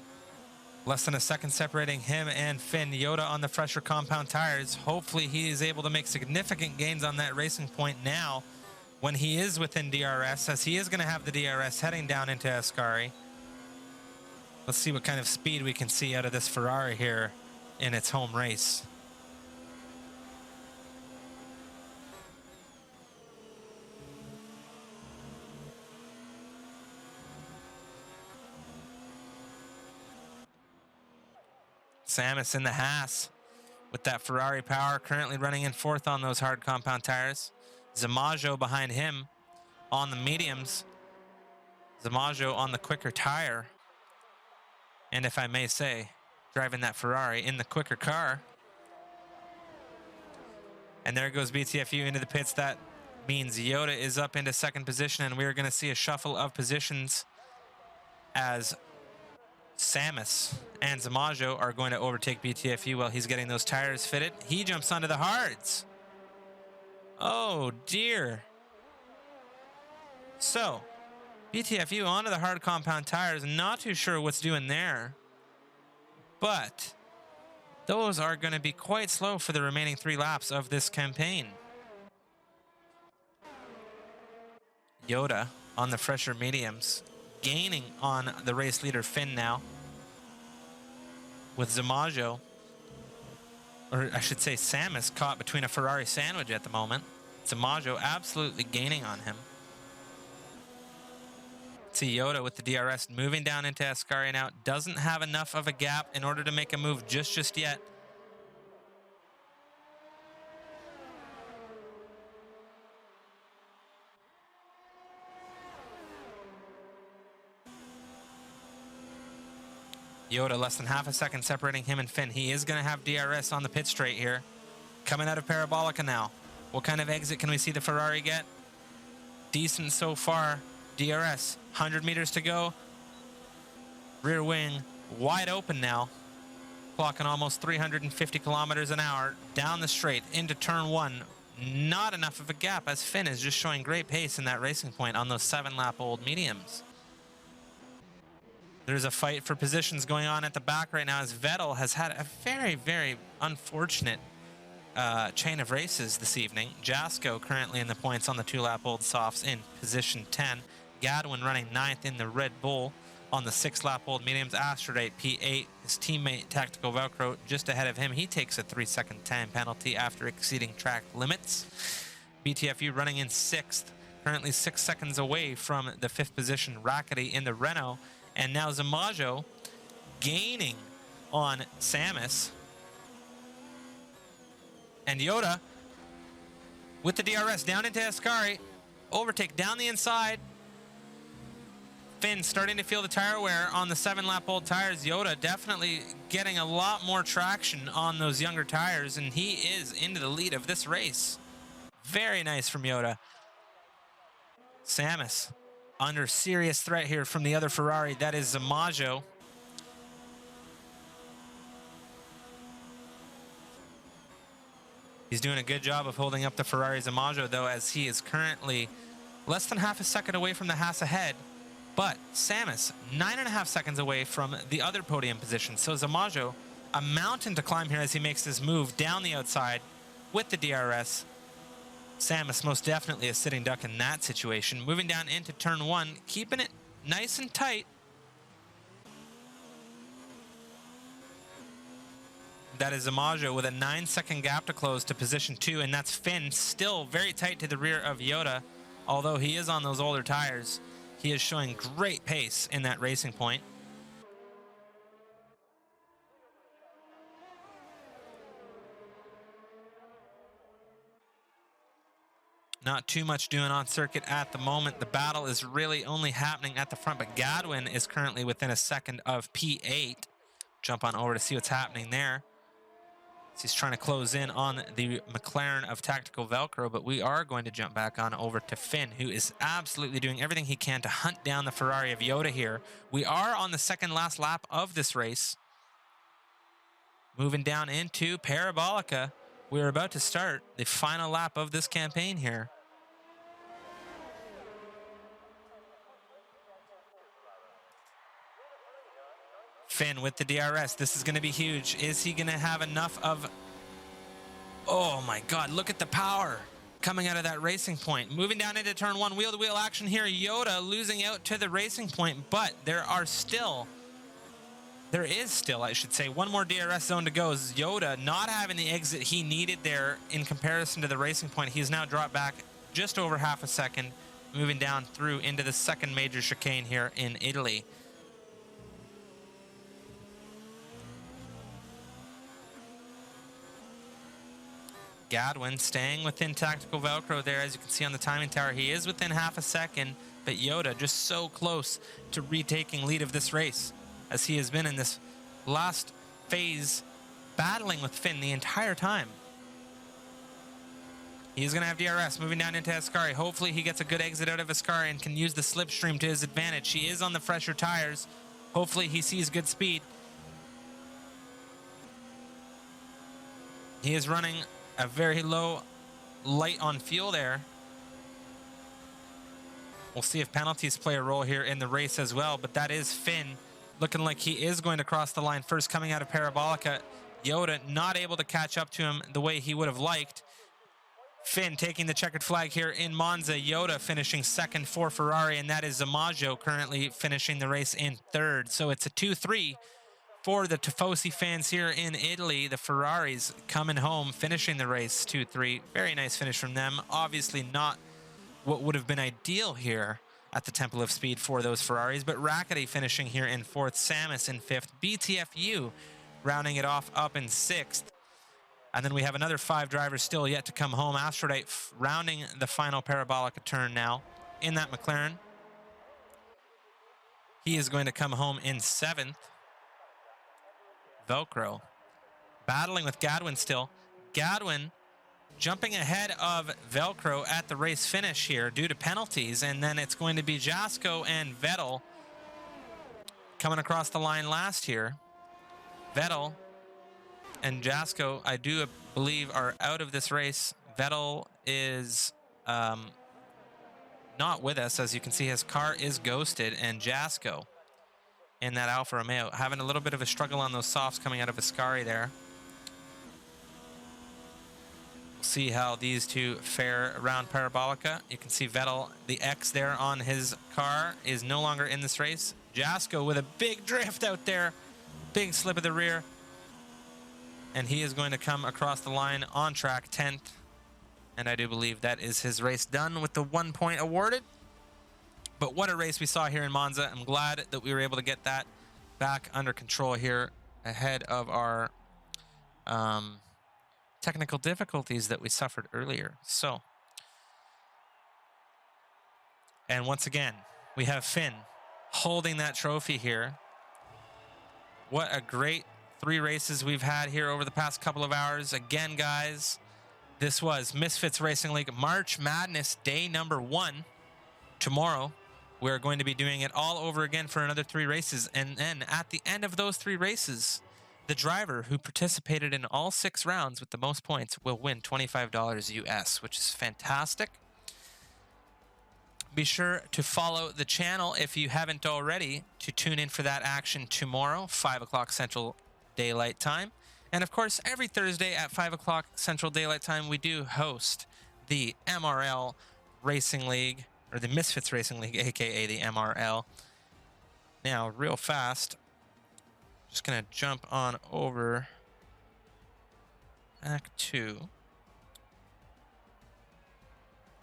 less than a second separating him and Finn. Yoda on the fresher compound tires. Hopefully he is able to make significant gains on that racing point now when he is within DRS, as he is going to have the DRS heading down into Ascari. Let's see what kind of speed we can see out of this Ferrari here in its home race. Samus in the Haas with that Ferrari power, currently running in 4th on those hard compound tires. Zamajo behind him on the mediums. Zamajo on the quicker tire. And if I may say, driving that Ferrari in the quicker car. And there goes BTFU into the pits. That means Yoda is up into second position, and we're going to see a shuffle of positions as Samus and Zamajo are going to overtake BTFU while he's getting those tires fitted. He jumps onto the hards. Oh, dear. So, BTFU onto the hard compound tires. Not too sure what's doing there. But those are going to be quite slow for the remaining 3 laps of this campaign. Yoda on the fresher mediums, gaining on the race leader Finn now, with Zamajo, or I should say Samus, caught between a Ferrari sandwich at the moment. Zamajo absolutely gaining on him. See Yoda with the DRS moving down into Ascari now. Doesn't have enough of a gap in order to make a move just yet. Yoda less than half a second separating him and Finn. He is going to have DRS on the pit straight here. Coming out of Parabolica now. What kind of exit can we see the Ferrari get? Decent so far. DRS, 100 meters to go. Rear wing wide open now. Clocking almost 350 kilometers an hour down the straight into turn 1. Not enough of a gap as Finn is just showing great pace in that racing point on those 7-lap-old mediums. There's a fight for positions going on at the back right now as Vettel has had a very unfortunate chain of races this evening. Jasko currently in the points on the 2-lap-old softs in position 10. Gadwin running 9th in the Red Bull on the 6-lap-old mediums. Astrate P8. His teammate Tactical Velcro just ahead of him. He takes a 3-second time penalty after exceeding track limits. BTFU running in 6th, currently 6 seconds away from the 5th position Rackety in the Renault. And now Zamajo gaining on Samus. And Yoda with the DRS down into Ascari. Overtake down the inside. Finn starting to feel the tire wear on the 7-lap-old tires. Yoda definitely getting a lot more traction on those younger tires, and he is into the lead of this race. Very nice from Yoda. Samus under serious threat here from the other Ferrari. That is Zamajo. He's doing a good job of holding up the Ferrari Zamajo, though, as he is currently less than half a second away from the Haas ahead. But Samus, 9.5 seconds away from the other podium position. So Zamajo, a mountain to climb here as he makes this move down the outside with the DRS. Samus most definitely a sitting duck in that situation. Moving down into turn 1, keeping it nice and tight. That is Zamajo with a 9-second gap to close to position 2, and that's Finn still very tight to the rear of Yoda. Although he is on those older tires, he is showing great pace in that racing point. Not too much doing on circuit at the moment. The battle is really only happening at the front, but Gadwin is currently within a second of P8. Jump on over to see what's happening there. He's trying to close in on the McLaren of Tactical Velcro, but we are going to jump back on over to Finn, who is absolutely doing everything he can to hunt down the Ferrari of Yoda here. We are on the second last lap of this race. Moving down into Parabolica. We're about to start the final lap of this campaign here. Finn with the DRS. This is going to be huge. Is he going to have enough of... Oh my God, look at the power coming out of that racing point. Moving down into turn 1, wheel-to-wheel action here. Yoda losing out to the racing point, but there is still, I should say, one more DRS zone to go. Yoda not having the exit he needed there in comparison to the racing point. He's now dropped back just over half a second, moving down through into the second major chicane here in Italy. Gadwin staying within Tactical Velcro there, as you can see on the timing tower. He is within half a second, but Yoda just so close to retaking lead of this race, as he has been in this last phase battling with Finn the entire time. He's going to have DRS moving down into Ascari. Hopefully he gets a good exit out of Ascari and can use the slipstream to his advantage. He is on the fresher tires. Hopefully he sees good speed. He is running a very low light on fuel there. We'll see if penalties play a role here in the race as well, but that is Finn looking like he is going to cross the line first coming out of Parabolica. Yoda not able to catch up to him the way he would have liked. Finn taking the checkered flag here in Monza. Yoda finishing second for Ferrari, and that is Zamaggio currently finishing the race in third. So it's a 2-3 for the Tifosi fans here in Italy. The Ferraris coming home, finishing the race 2-3. Very nice finish from them. Obviously not what would have been ideal here at the Temple of Speed for those Ferraris, but Rackety finishing here in fourth, Samus in fifth, BTFU rounding it off up in sixth. And then we have another 5 drivers still yet to come home. Aphrodite rounding the final Parabolica turn now in that McLaren. He is going to come home in 7th. Velcro battling with Gadwin still. Gadwin jumping ahead of Velcro at the race finish here due to penalties. And then it's going to be Jasko and Vettel coming across the line last here. Vettel and Jasko, I do believe, are out of this race. Vettel is not with us. As you can see, his car is ghosted. And Jasko in that Alfa Romeo having a little bit of a struggle on those softs coming out of Ascari there. We'll see how these two fare around Parabolica. You can see Vettel, the X there on his car, is no longer in this race. Jasko with a big drift out there. Big slip of the rear. And he is going to come across the line on track 10th. And I do believe that is his race done with the 1 point awarded. But what a race we saw here in Monza. I'm glad that we were able to get that back under control here ahead of our technical difficulties that we suffered earlier. So, and once again, we have Finn holding that trophy here. What a great 3 races we've had here over the past couple of hours. Again, guys, this was Misfits Racing League March Madness day number 1. Tomorrow, we're going to be doing it all over again for another 3 races. And then at the end of those 3 races, the driver who participated in all 6 rounds with the most points will win $25 US, which is fantastic. Be sure to follow the channel if you haven't already to tune in for that action tomorrow, 5 o'clock Central Daylight Time. And of course, every Thursday at 5 o'clock Central Daylight Time, we do host the MRL Racing League, or the Misfits Racing League, aka the MRL. Now, real fast, just gonna jump on over back to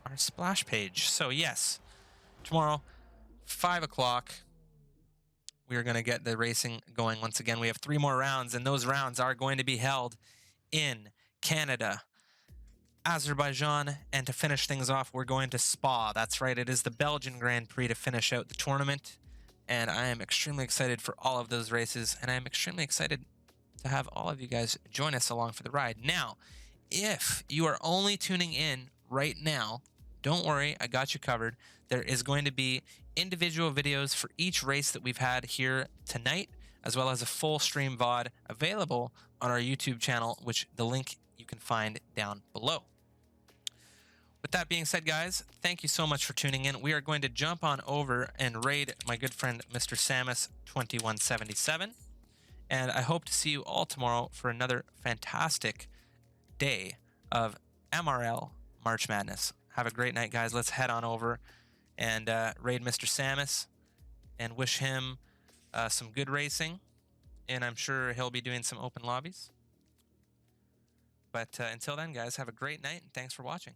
our splash page. So yes, tomorrow, 5 o'clock, we are going to get the racing going once again. We have 3 more rounds, and those rounds are going to be held in Canada, Azerbaijan, and to finish things off, we're going to Spa. That's right, it is the Belgian Grand Prix to finish out the tournament, and I am extremely excited for all of those races, and I'm extremely excited to have all of you guys join us along for the ride. Now, if you are only tuning in right now, don't worry, I got you covered. There is going to be individual videos for each race that we've had here tonight, as well as a full stream VOD available on our YouTube channel, which the link you can find down below. With that being said, guys, thank you so much for tuning in. We are going to jump on over and raid my good friend, Mr. Samus 2177. And I hope to see you all tomorrow for another fantastic day of MRL March Madness. Have a great night, guys. Let's head on over and raid Mr. Samus and wish him some good racing. And I'm sure he'll be doing some open lobbies. But until then, guys, have a great night, and thanks for watching.